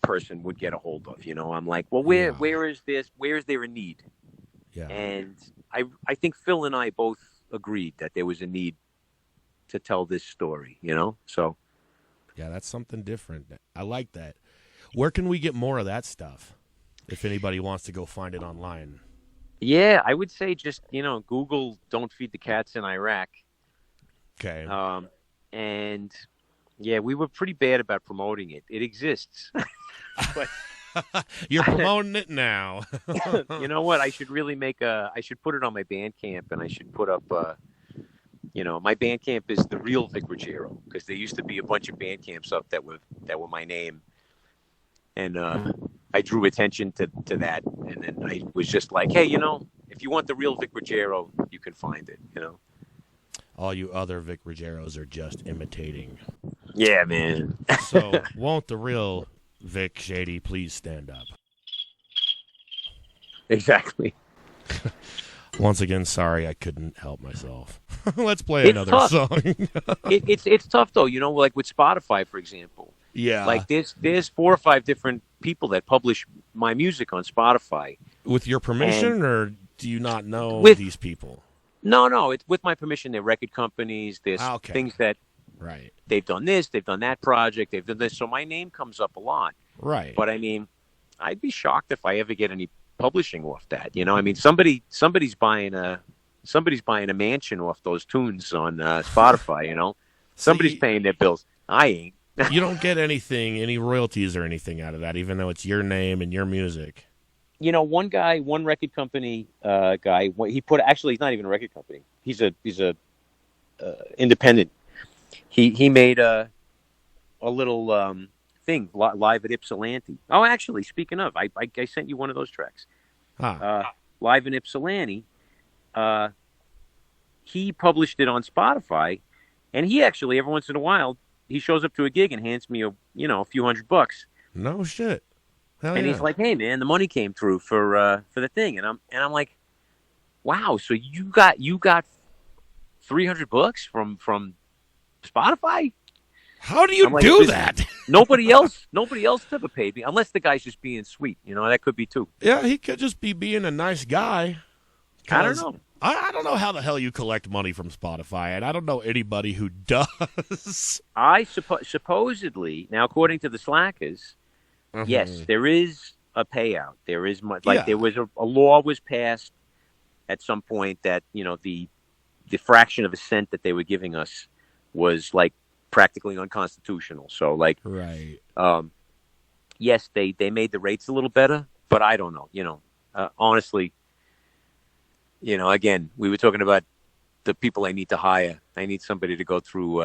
person would get a hold of. I'm like, well, where is this? Where is there a need? Yeah. And I think Phil and I both agreed that there was a need to tell this story, so. Yeah, that's something different. I like that. Where can we get more of that stuff if anybody wants to go find it online? Yeah, I would say just, Google "Don't Feed the Cats in Iraq." Okay. And yeah, we were pretty bad about promoting it. It exists. But you're promoting it now. You know what? I should really I should put it on my Bandcamp, and I should put up, my Bandcamp is The Real Vic Ruggiero, because there used to be a bunch of Bandcamps up that were my name. And I drew attention to that, and then I was just like, hey, if you want the real Vic Ruggiero, you can find it, All you other Vic Ruggieros are just imitating. Yeah, man. So, won't the real Vic Shady please stand up? Exactly. Once again, sorry I couldn't help myself. Let's play another song. It's tough, though, like with Spotify, for example. Yeah. Like there's 4 or 5 different people that publish my music on Spotify. With your permission, or do you not know these people? No, it's with my permission. They're record companies. There's things that they've done this, they've done that project, they've done this. So my name comes up a lot. Right. But I mean, I'd be shocked if I ever get any publishing off that. I mean, somebody's buying a mansion off those tunes on Spotify. Somebody's paying their bills. I ain't. You don't get any royalties or anything out of that, even though it's your name and your music. One record company guy, he's not even a record company. He's a independent. He made a little thing live at Ypsilanti. Oh, actually, speaking of, I sent you one of those tracks. Live in Ypsilanti. He published it on Spotify, and he actually every once in a while he shows up to a gig and hands me a few $100. No shit. Hell and he's like, "Hey man, the money came through for the thing," and I'm like, "Wow, so you got $300 from Spotify? How do you I'm like, do this- that? Nobody else ever paid me, unless the guy's just being sweet. That could be too. Yeah, he could just be being a nice guy. I don't know. I don't know how the hell you collect money from Spotify, and I don't know anybody who does. Supposedly, now according to the Slackers, yes, there is a payout. There is there was a law was passed at some point that the fraction of a cent that they were giving us was like practically unconstitutional. So right. Yes, they made the rates a little better, but I don't know. Honestly, again, we were talking about the people I need to hire. I need somebody to go through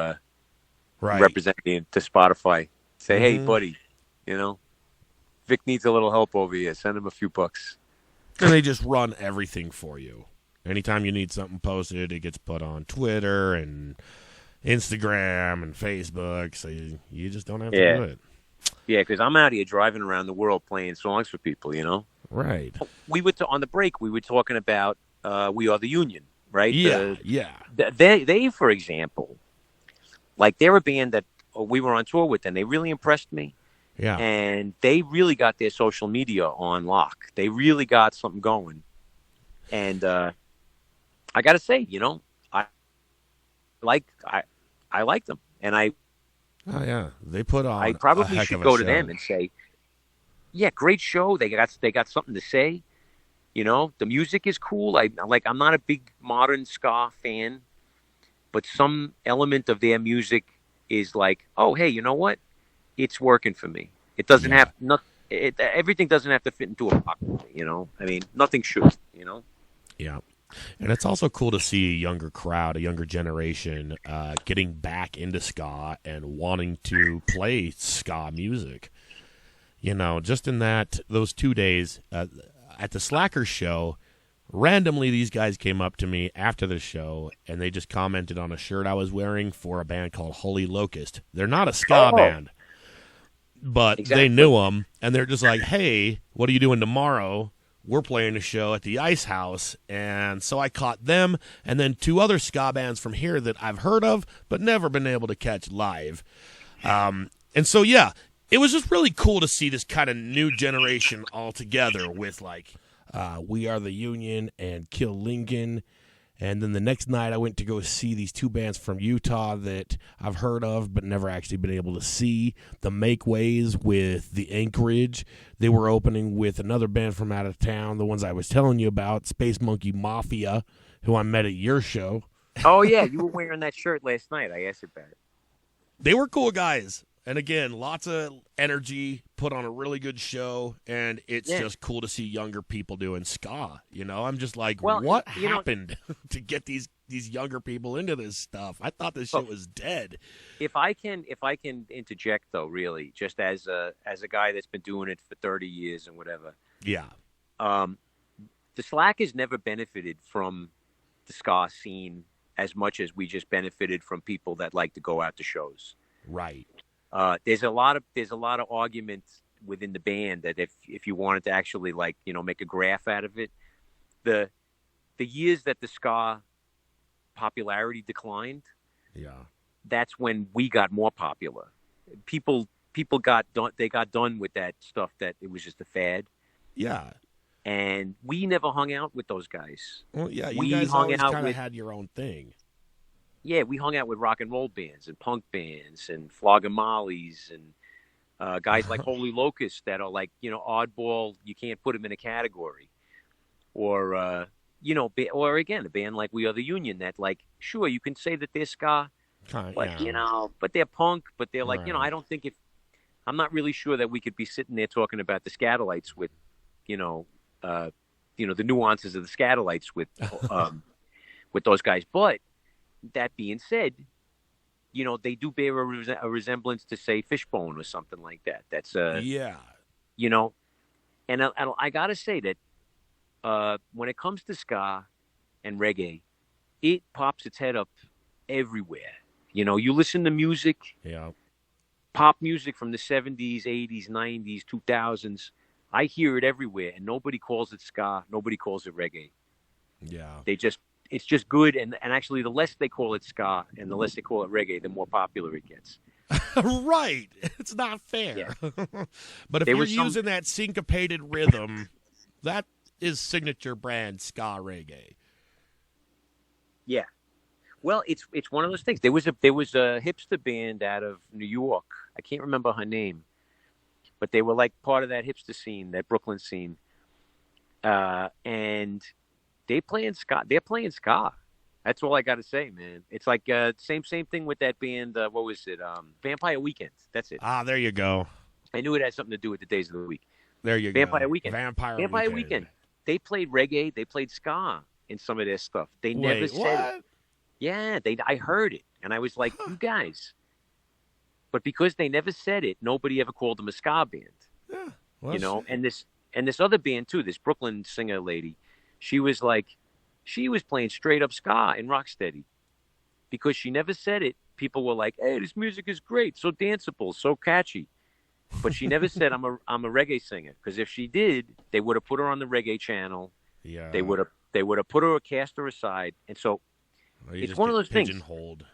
Right. represent me to Spotify. Say, hey, buddy, Vic needs a little help over here. Send him a few bucks. And they just run everything for you. Anytime you need something posted, it gets put on Twitter and Instagram and Facebook, so you just don't have to do it. Yeah, because I'm out here driving around the world playing songs for people, Right. We were on the break, we were talking about We Are the Union, right? Yeah, They, for example, they're a band that we were on tour with, and they really impressed me. Yeah. And they really got their social media on lock. They really got something going. And I got to say, I like them. And Oh yeah, they put on. I probably a heck should of a go to show. them and say, yeah, great show. They got something to say. The music is cool. I'm not a big modern ska fan, but some element of their music is like, oh, hey, you know what? It's working for me. It doesn't have everything doesn't have to fit into a box. I mean, nothing should. Yeah. And it's also cool to see a younger crowd, a younger generation, getting back into ska and wanting to play ska music. Just in those 2 days at the Slackers show, randomly these guys came up to me after the show and they just commented on a shirt I was wearing for a band called Holy Locust. They're not a ska band, but they knew them, and they're just like, hey, what are you doing tomorrow? We're playing a show at the Ice House. And so I caught them and then 2 other ska bands from here that I've heard of but never been able to catch live. And so, yeah, it was just really cool to see this kind of new generation all together with, We Are the Union and Kill Lincoln. And then the next night I went to go see these 2 bands from Utah that I've heard of but never actually been able to see. The Make Ways with the Anchorage. They were opening with another band from out of town, the ones I was telling you about, Space Monkey Mafia, who I met at your show. Oh, yeah, you were wearing that shirt last night. I asked about it. They were cool guys. And again, lots of energy, put on a really good show, and it's just cool to see younger people doing ska. I'm just like, what happened to get these younger people into this stuff? I thought this shit was dead. If I can interject though, really, just as a guy that's been doing it for 30 years and whatever. Yeah. The Slackers never benefited from the ska scene as much as we just benefited from people that like to go out to shows. Right. There's a lot of arguments within the band that if you wanted to actually make a graph out of it, the years that the ska popularity declined, that's when we got more popular. People got done with that stuff, that it was just a fad. Yeah. And we never hung out with those guys. Well, yeah, you guys always kind of had your own thing. Yeah, we hung out with rock and roll bands and punk bands and Flogging Mollies and guys like Holy Locust that are oddball. You can't put them in a category. Or, or again, a band like We Are the Union that sure, you can say that they're ska, but, but they're punk, but they're I don't think I'm not really sure that we could be sitting there talking about the Scatolites with, the nuances of the Scatolites with those guys. But that being said, they do bear a resemblance to, say, Fishbone or something like that. That's and I gotta say that when it comes to ska and reggae, it pops its head up everywhere. You listen to music, pop music from the 70s, 80s, 90s, 2000s. I hear it everywhere, and nobody calls it ska. Nobody calls it reggae. Yeah, it's just good. And actually, the less they call it ska and the less they call it reggae, the more popular it gets. Right. It's not fair. Yeah. But if you're using that syncopated rhythm, that is signature brand ska reggae. Yeah. Well, it's one of those things. There was a hipster band out of New York. I can't remember her name, but they were like part of that hipster scene, that Brooklyn scene. And they're playing ska. That's all I got to say, man. It's like same thing with that band. What was it? Vampire Weekend. That's it. Ah, there you go. I knew it had something to do with the days of the week. There you go. Vampire Weekend. They played reggae. They played ska in some of their stuff. They never said it. Yeah, I heard it, and I was like, you guys. But because they never said it, nobody ever called them a ska band. Yeah, well, and this other band too, this Brooklyn singer lady, she was playing straight up ska in Rocksteady. Because she never said it, people were like, hey, this music is great, so danceable, so catchy. But she never said I'm a reggae singer, because if she did, they would have put her on the reggae channel. Yeah. They would have put her or cast her aside. And so it's one of those things. Pigeonholed.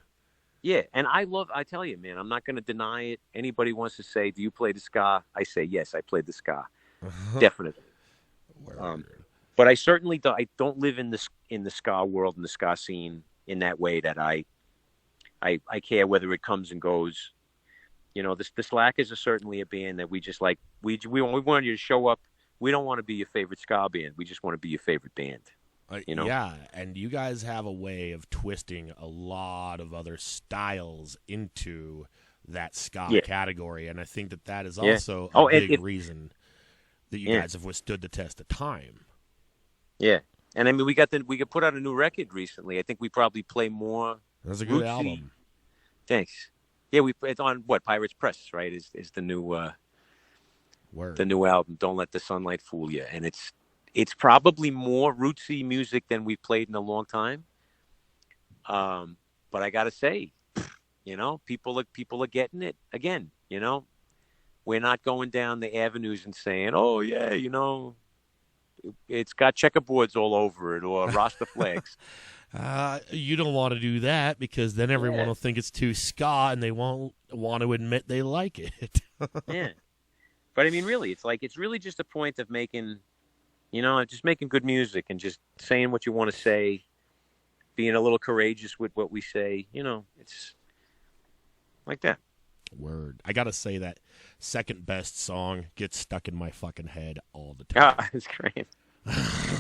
Yeah, and I tell you, man, I'm not going to deny it. Anybody wants to say, do you play the ska? I say, yes, I played the ska. Definitely. But I certainly don't live in the ska world, in the ska scene in that way that I care whether it comes and goes. You know, the Slackers are certainly a band that we just like. We want you to show up. We don't want to be your favorite ska band. We just want to be your favorite band. You know? Yeah, and you guys have a way of twisting a lot of other styles into that ska category, and I think that is also a big reason that you guys have withstood the test of time. Yeah, and I mean we could put out a new record recently. I think we probably play more. That's a good album. Thanks. Yeah, it's on Pirates Press, right? Is the new the new album? Don't Let the Sunlight Fool You, and it's probably more rootsy music than we've played in a long time. But I gotta say, you know, people are getting it again. You know, we're not going down the avenues and saying, "Oh yeah, you know, it's got checkerboards all over it or Rasta flags." You don't want to do that because then everyone will think it's too ska and they won't want to admit they like it. Yeah, but I mean, really, it's really just a point of making. You know, just making good music and just saying what you want to say, being a little courageous with what we say. You know, it's like that. Word. I got to say that second best song gets stuck in my fucking head all the time. Ah, it's great.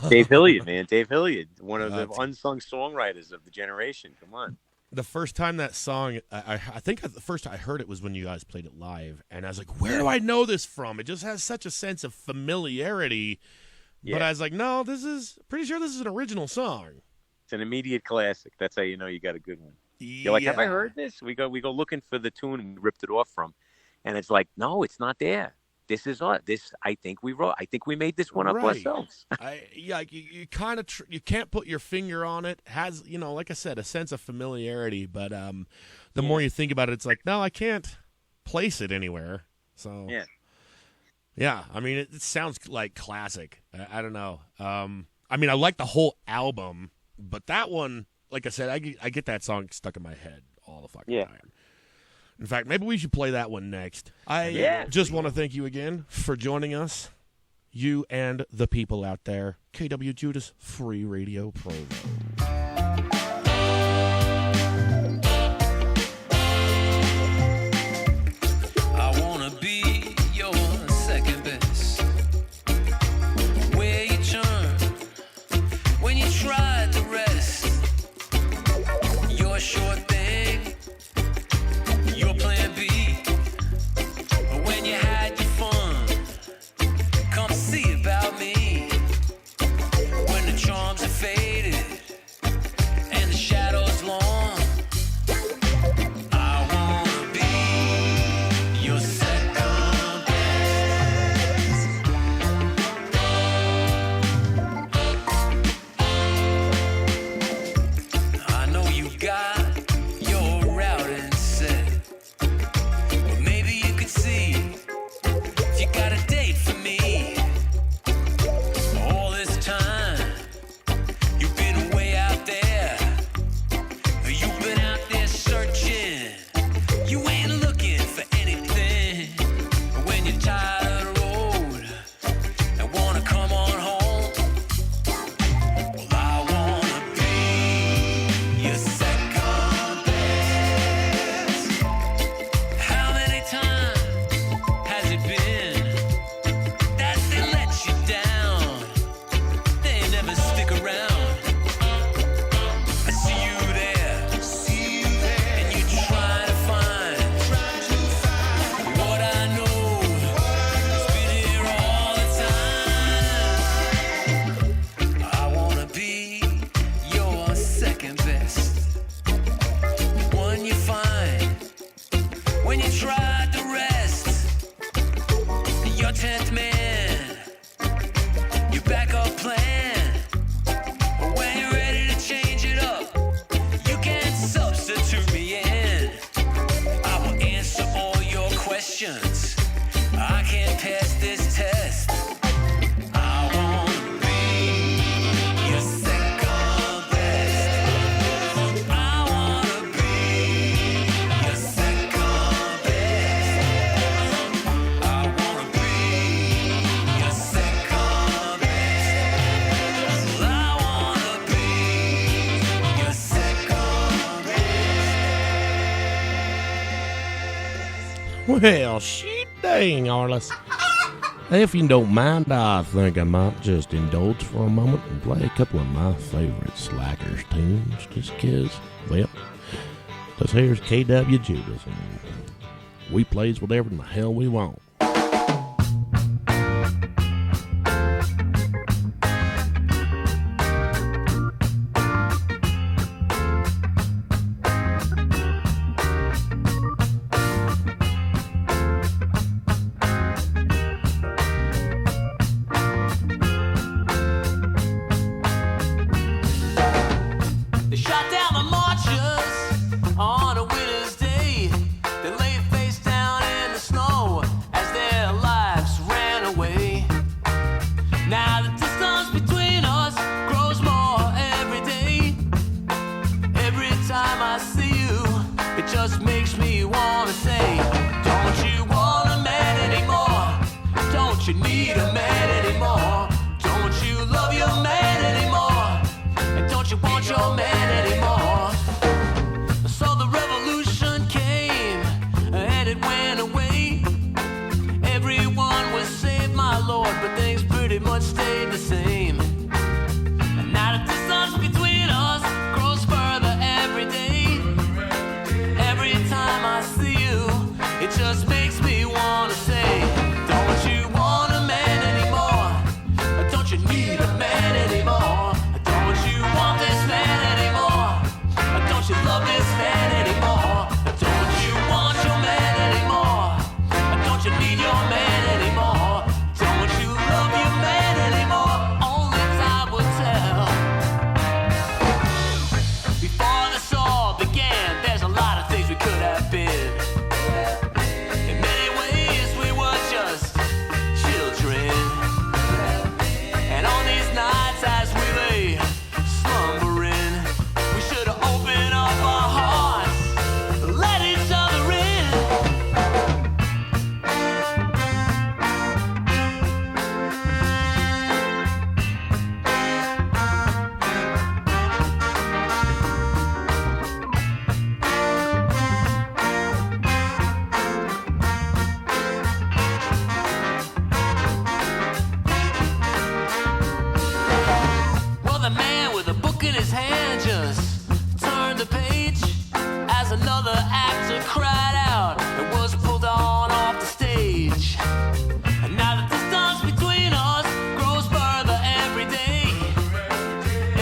Dave Hilliard, man. Dave Hilliard, one of the unsung songwriters of the generation. Come on. The first time that song, I think the first time I heard it was when you guys played it live. And I was like, where do I know this from? It just has such a sense of familiarity. Yeah. But I was like, no, pretty sure this is an original song. It's an immediate classic. That's how you know you got a good one. You're like, have I heard this? We go looking for the tune we ripped it off from. And it's like, no, it's not there. This is this. I think we wrote. I think we made this one up ourselves. You kind of you can't put your finger on it. Has, you know, like I said, a sense of familiarity. But the more you think about it, it's like, no, I can't place it anywhere. So yeah, I mean, it sounds like classic. I don't know. I mean, I like the whole album, but that one, like I said, I get that song stuck in my head all the fucking time. In fact, maybe we should play that one next. I just want to thank you again for joining us, you and the people out there. KWJUDAS Free Radio Provo. Faded test. I wanna be your second best. I wanna be your second best. I wanna be your second best. I wanna be your second best. Well, shit dang, Arliss. If you don't mind, I think I might just indulge for a moment and play a couple of my favorite Slackers tunes, just 'cause, well, this here's KWJUDAS, and we plays whatever in the hell we want. They shot down the marchers on a winter's day. They lay face down in the snow as their lives ran away. Now the distance between us grows more every day. Every time I see you, it just makes me wanna say, don't you want a man anymore? Don't you need a man anymore? Don't you love your man anymore? And don't you want your man anymore? So the revolution came and it went away. Everyone was saved, my lord, but things pretty much stayed the same. And now the distance between us grows further every day. Every time I see you, it just makes me wanna say, don't you want a man anymore? Don't you need a man anymore? Don't you want this man anymore? Don't you love this man anymore? Don't you want your man anymore? Don't you need your man anymore? Don't you love your man anymore? Only time will tell. Before this all began, there's a lot of things we could have been. In many ways, we were just children. And on these nights as we lay slumbering, we should have opened up our hearts, let each other in. Well, the man with a book in his hand just turned the page as another actor cried out and was pulled on off the stage. And now the distance between us grows further every day.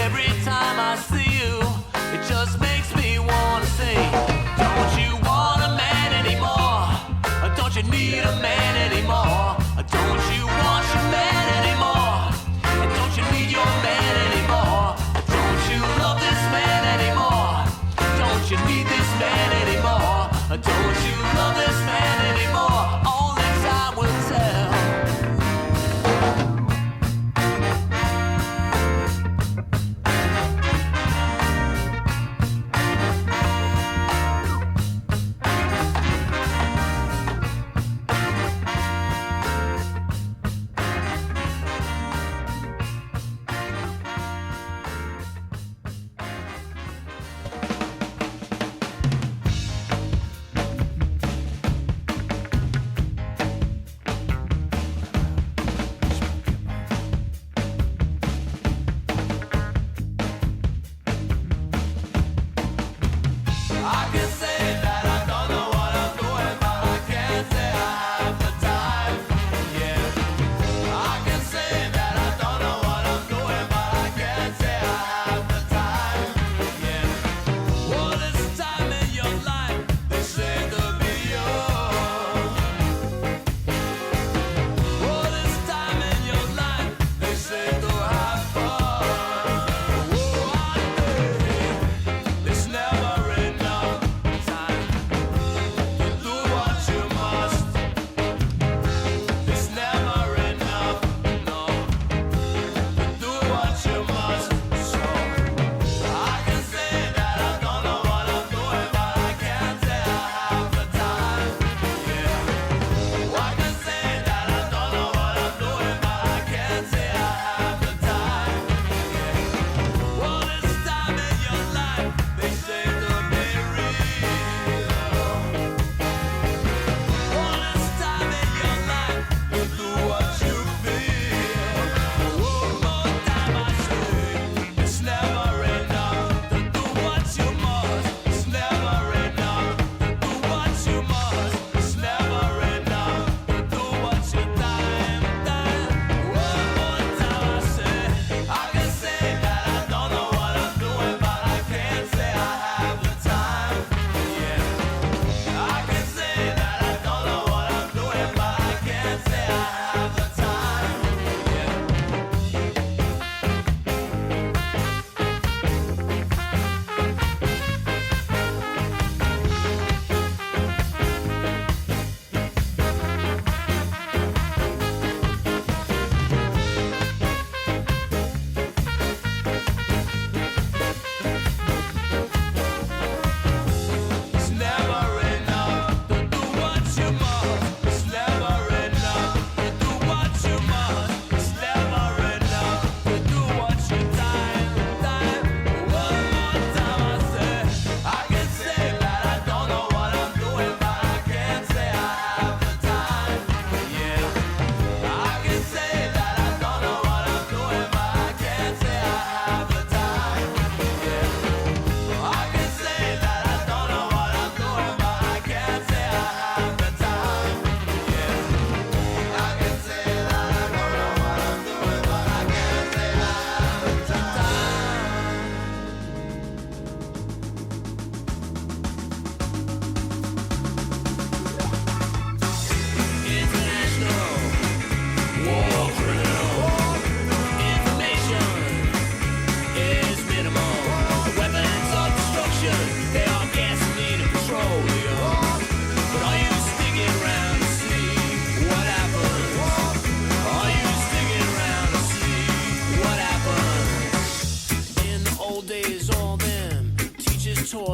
Every time I see you, it just makes me wanna say, don't you want a man anymore? Don't you need a man anymore? Don't you want your man anymore? And don't you need your man anymore? Don't you love this man anymore? Don't you need this man anymore?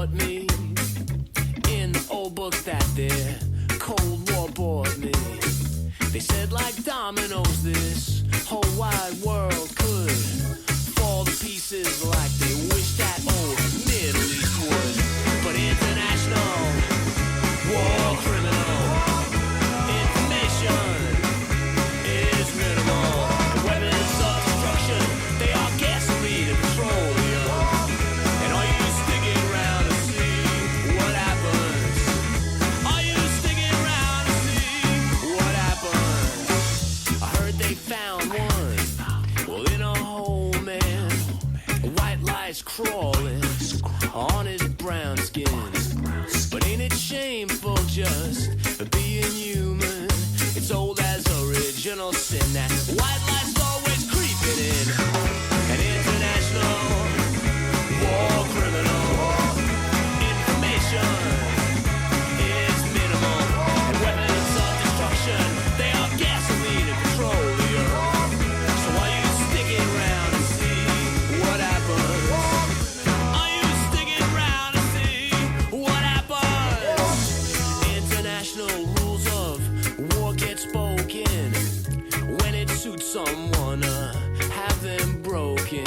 taught me in the old book that their Cold War bored me. They said like dominoes this whole wide world could fall to pieces like they wish that old Middle East would. But international war criminal information is minimal. Weapons of destruction, they are gasoline and petroleum. And are you sticking around to see what happens? Are you sticking around to see what happens? I heard they found one, well, in a hole, man. White lies crawling on his brown skin. But ain't it shameful just for being human? It's old as original sin that white lies always creeping in. An international war criminal information is minimal. And weapons of destruction, they are gasoline and petroleum. So are you sticking around to see what happens? Are you sticking around to see what happens? International rules of war get spoken when it suits someone have them broken.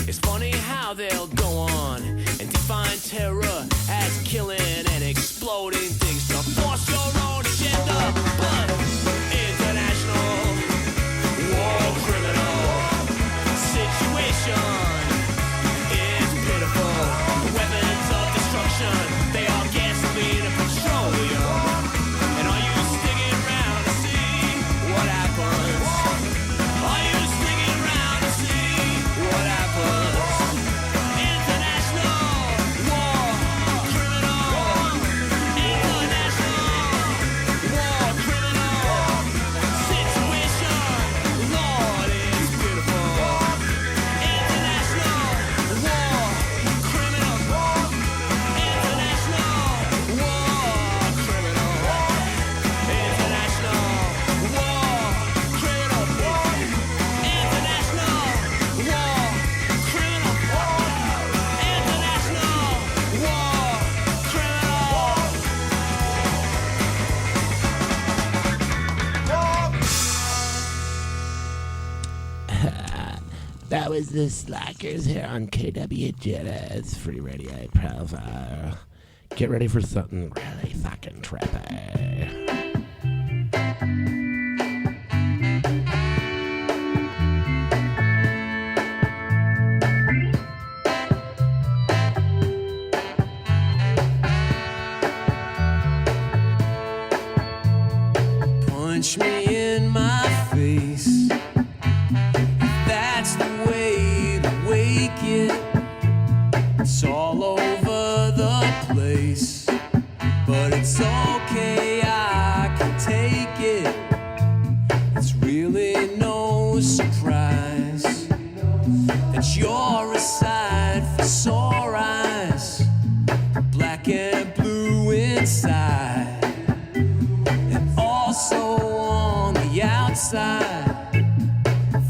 It's funny how they'll go on and define terror as killing and exploding things to force your own agenda. But international war criminal situation is pitiful. Weapons of destruction, they are gasoline and petroleum. And are you sticking around to see what happens? Are you sticking around to see what happens? International war criminal. International war criminal situation. Lord, it's beautiful. International war criminal. International war criminal. International war criminal. International war criminal. International war criminal. That was the Slackers here on KWJUDAS Free Radio Provo. Get ready for something really fucking trippy. Punch me in my face. That's the way to wake it. It's all over the place, but it's okay, I can take it. It's really no surprise that you're a sight for sore eyes, black and blue inside, and also on the outside.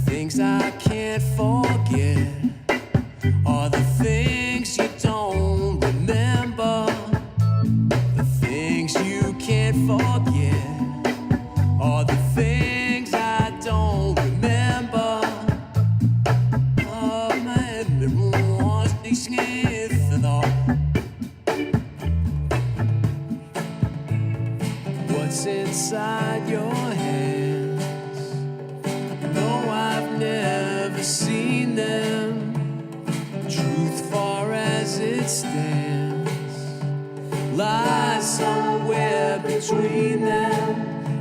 Things I can't forget are the things you don't remember. The things you can't forget are the things I don't remember. Oh man, everyone's what's inside your hands? No, I've never seen them. Truth far as it stands lies somewhere between them,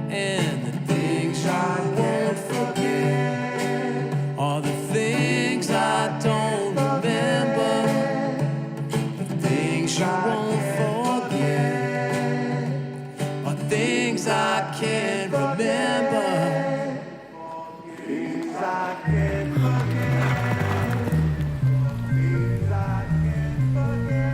and the things I won't forget are the things I don't remember. The things you won't forget are things I can't remember. Things I can't forget. Things I can't forget.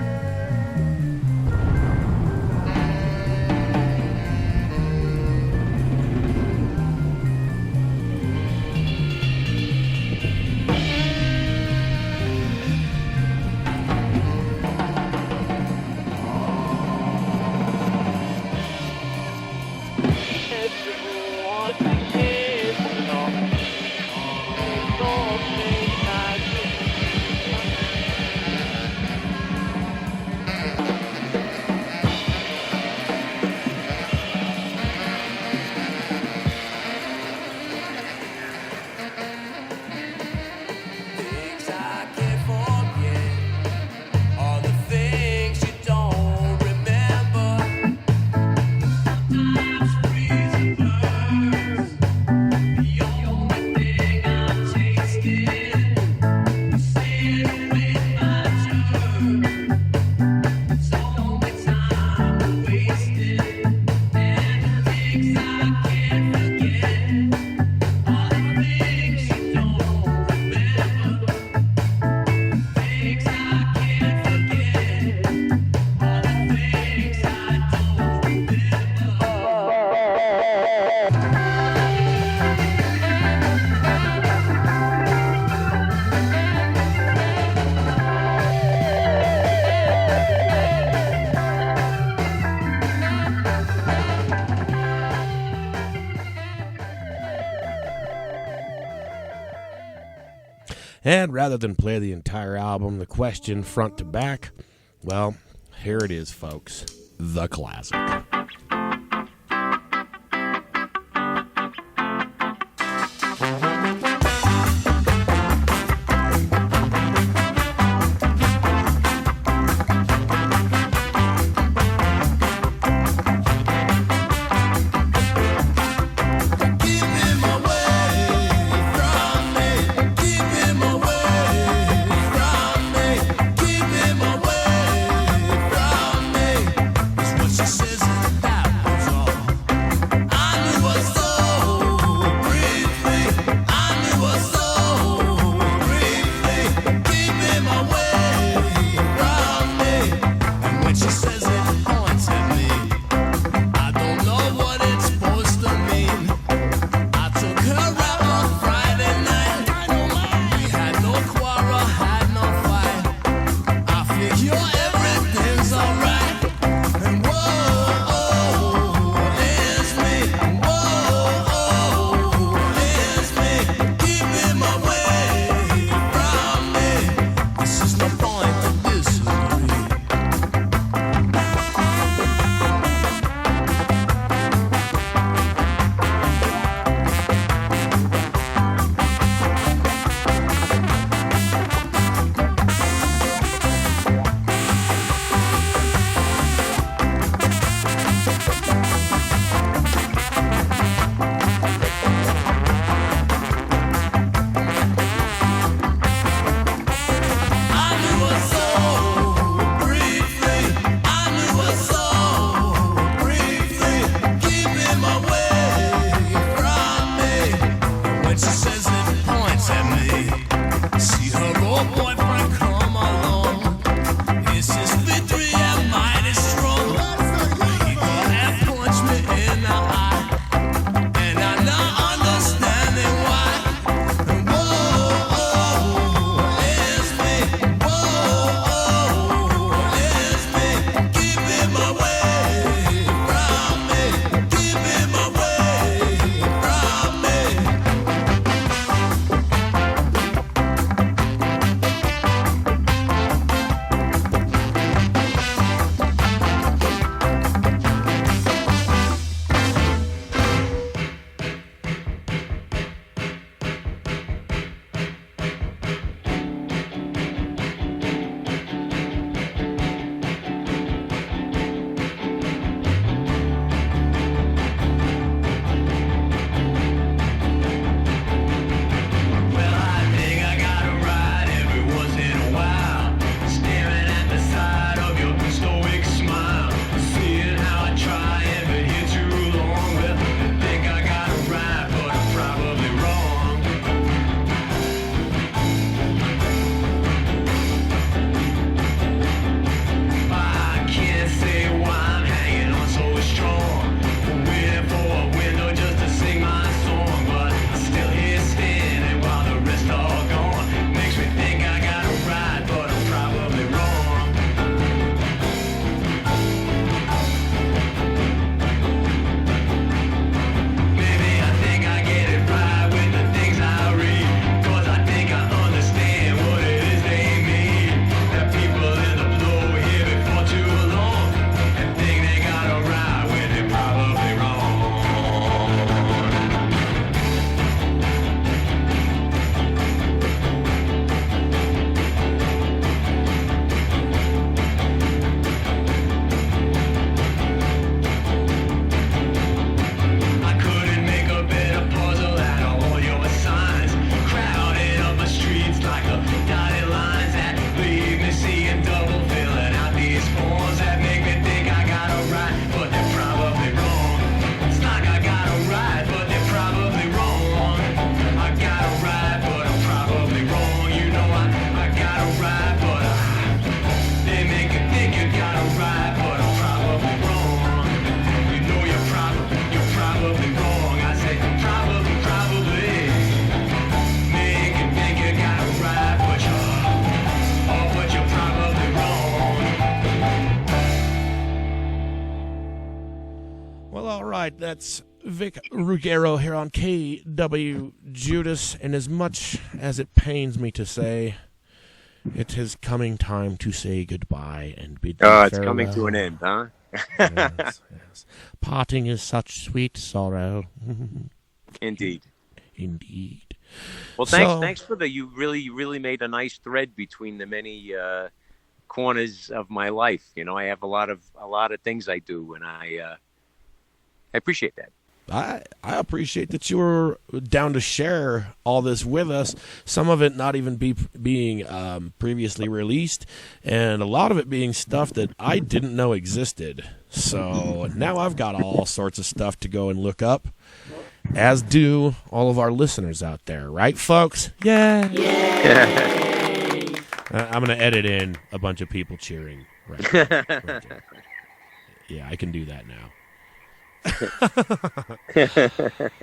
And rather than play the entire album, the question front to back, well, here it is, folks. The classic. She says That's Vic Ruggiero here on KWJUDAS, and as much as it pains me to say, it is coming time to say goodbye and bid Oh, it's farewell. coming to an end, huh? Yes. Parting is such sweet sorrow. Indeed. Indeed. Well, thanks for you really made a nice thread between the many corners of my life. You know, I have a lot of things I do, and I appreciate that. I appreciate that you were down to share all this with us. Some of it not even being previously released, and a lot of it being stuff that I didn't know existed. So now I've got all sorts of stuff to go and look up, as do all of our listeners out there. Right, folks? Yeah. I'm going to edit in a bunch of people cheering. Right there. Yeah, I can do that now.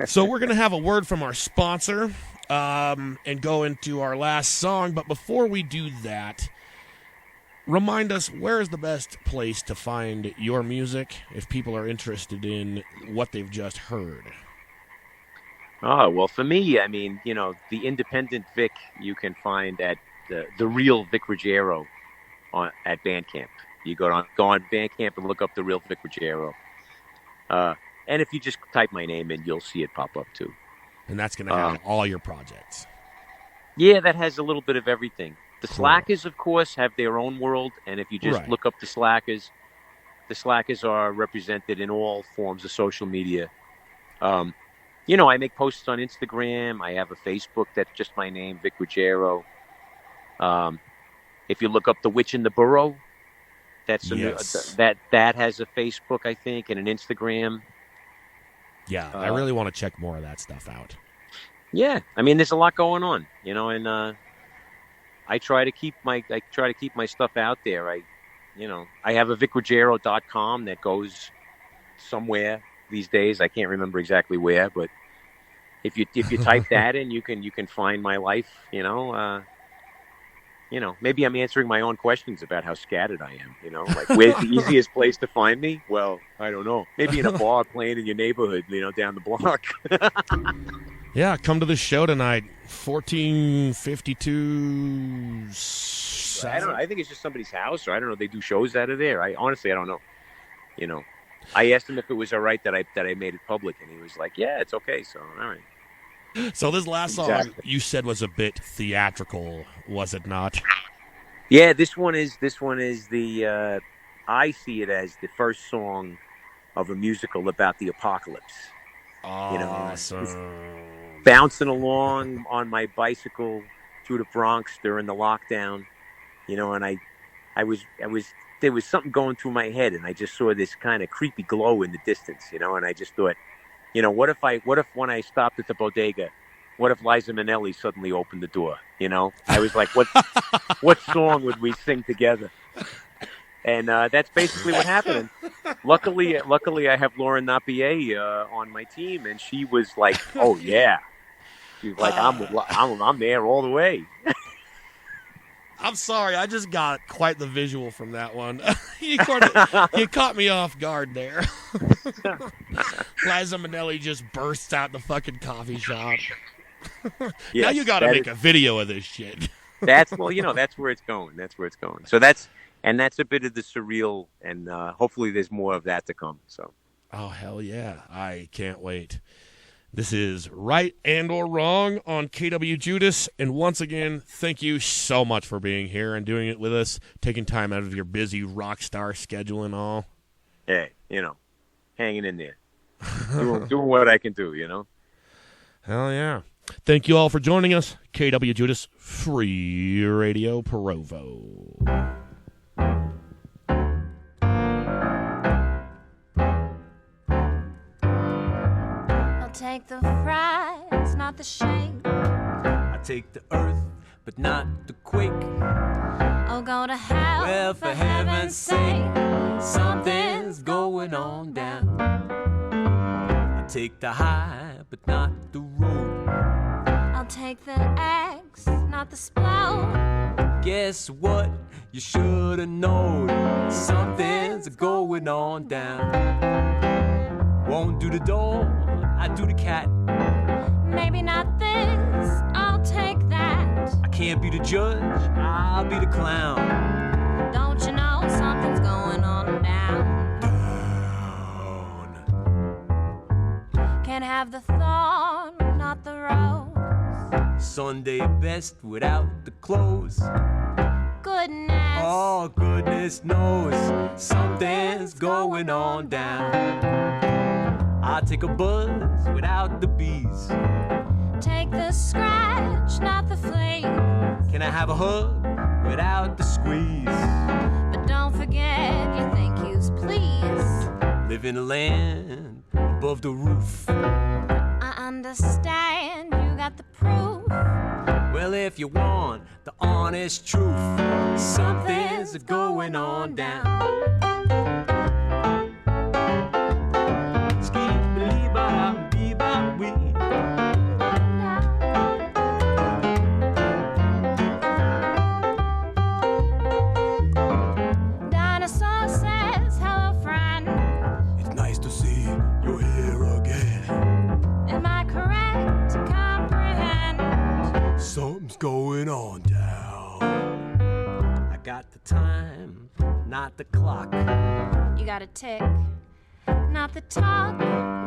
So we're going to have a word from our sponsor and go into our last song. But before we do that, remind us, where is the best place to find your music if people are interested in what they've just heard? Oh, well, for me, I mean, you know, the independent Vic you can find at the real Vic Ruggiero at Bandcamp. You go on Bandcamp and look up the real Vic Ruggiero. And if you just type my name in, you'll see it pop up too. And that's going to have all your projects. Yeah, that has a little bit of everything. The Slackers, of course, have their own world. And if you just look up the Slackers are represented in all forms of social media. You know, I make posts on Instagram. I have a Facebook that's just my name, Vic Ruggiero. If you look up The Witch in the Burrow, that's that has a Facebook, I think, and an Instagram. Yeah, I really want to check more of that stuff out. Yeah, I mean, there's a lot going on, you know, and I try to keep my stuff out there. I have a VicRuggiero.com that goes somewhere these days. I can't remember exactly where, but if you type that in, you can find my life. Maybe I'm answering my own questions about how scattered I am. You know, like, where's the easiest place to find me? Well, I don't know. Maybe in a bar playing in your neighborhood, down the block. Yeah, come to the show tonight, 1452. I don't know. I think it's just somebody's house, or I don't know. They do shows out of there. I honestly don't know. You know, I asked him if it was all right that I made it public, and he was like, "Yeah, it's okay." So, all right. So this last song you said was a bit theatrical, was it not? Yeah, this one is the I see it as the first song of a musical about the apocalypse. Awesome. Bouncing along on my bicycle through the Bronx during the lockdown, and there was something going through my head, and I just saw this kind of creepy glow in the distance, and I just thought, what if when I stopped at the bodega, what if Liza Minnelli suddenly opened the door? I was like, what song would we sing together? And that's basically what happened. And luckily, I have Lauren Napier on my team, and she was like, "Oh yeah," she's like, "I'm there all the way." I'm sorry, I just got quite the visual from that one. You caught me off guard there. Liza Minnelli just bursts out the fucking coffee shop. Yes, now you got to make a video of this shit. That's where it's going. So that's a bit of the surreal, and hopefully there's more of that to come. So. Oh hell yeah! I can't wait. This is Right and or Wrong on KWJUDAS, and once again, thank you so much for being here and doing it with us, taking time out of your busy rock star schedule and all. Hey, hanging in there, doing what I can do, Hell yeah. Thank you all for joining us. KWJUDAS, Free Radio Provo. Take the fries, not the shame. I take the earth, but not the quake. I'll go to hell, Well, for heaven's sake, something's going on down. I take the high, but not the road. I'll take the axe, not the spout. Guess what? You should've known. Something's going on down. Won't do the dog, I do the cat. Maybe not this, I'll take that. I can't be the judge, I'll be the clown. Don't you know something's going on now? Down. Can't have the thorn, not the rose. Sunday best without the clothes. Goodness. Oh, goodness knows something's going on down. I take a buzz without the bees. Take the scratch, not the fleas. Can I have a hug without the squeeze? But don't forget your thank yous, please. Live in a land above the roof. I understand you got the proof. Well, if you want the honest truth, something's going on down. Dinosaur says, hello, friend. It's nice to see you're here again. Am I correct to comprehend? Something's going on down. I got the time, not the clock. You got a tick, not the talk.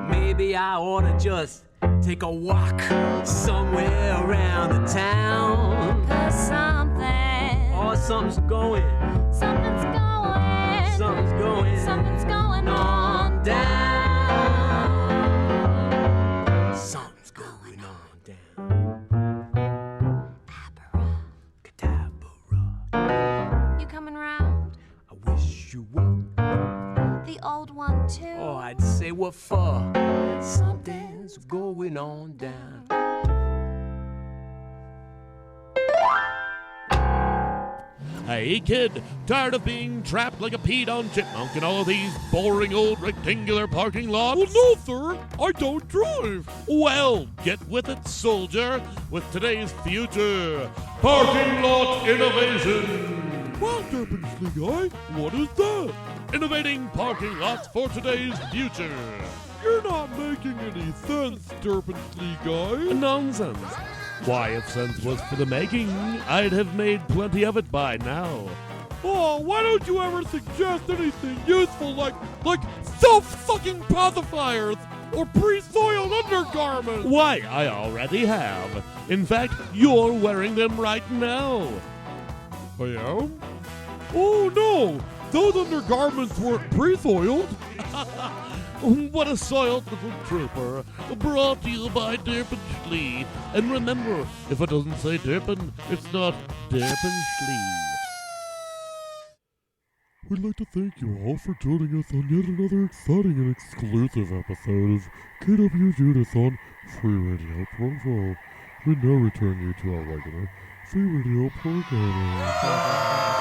Maybe I ought to just take a walk somewhere around the town. 'Cause something, Oh, something's going something's going, something's going on down. Something's going on down. Cadabra. You coming round? I wish you would. The old one too. Oh, I'd say what for? Something's going on down. Hey, kid, tired of being trapped like a peed-on chipmunk in all of these boring old rectangular parking lots? Well, no, sir. I don't drive. Well, get with it, soldier, with today's future parking lot innovation. Well, Derpinsley guy, what is that? Innovating parking lots for today's future. You're not making any sense, Derpinsley guy. Nonsense. Why, if sense was for the making, I'd have made plenty of it by now. Oh, why don't you ever suggest anything useful like self-sucking pacifiers or pre-soiled undergarments? Why, I already have. In fact, you're wearing them right now. I am? Oh no, those undergarments weren't pre-soiled. What a soiled little trooper. Brought to you by Derpinsley. And remember, if it doesn't say Derpin, it's not Derpinsley. We'd like to thank you all for joining us on yet another exciting and exclusive episode of KWJUDAS on Free Radio Provo. We now return you to our regular Free Radio programming.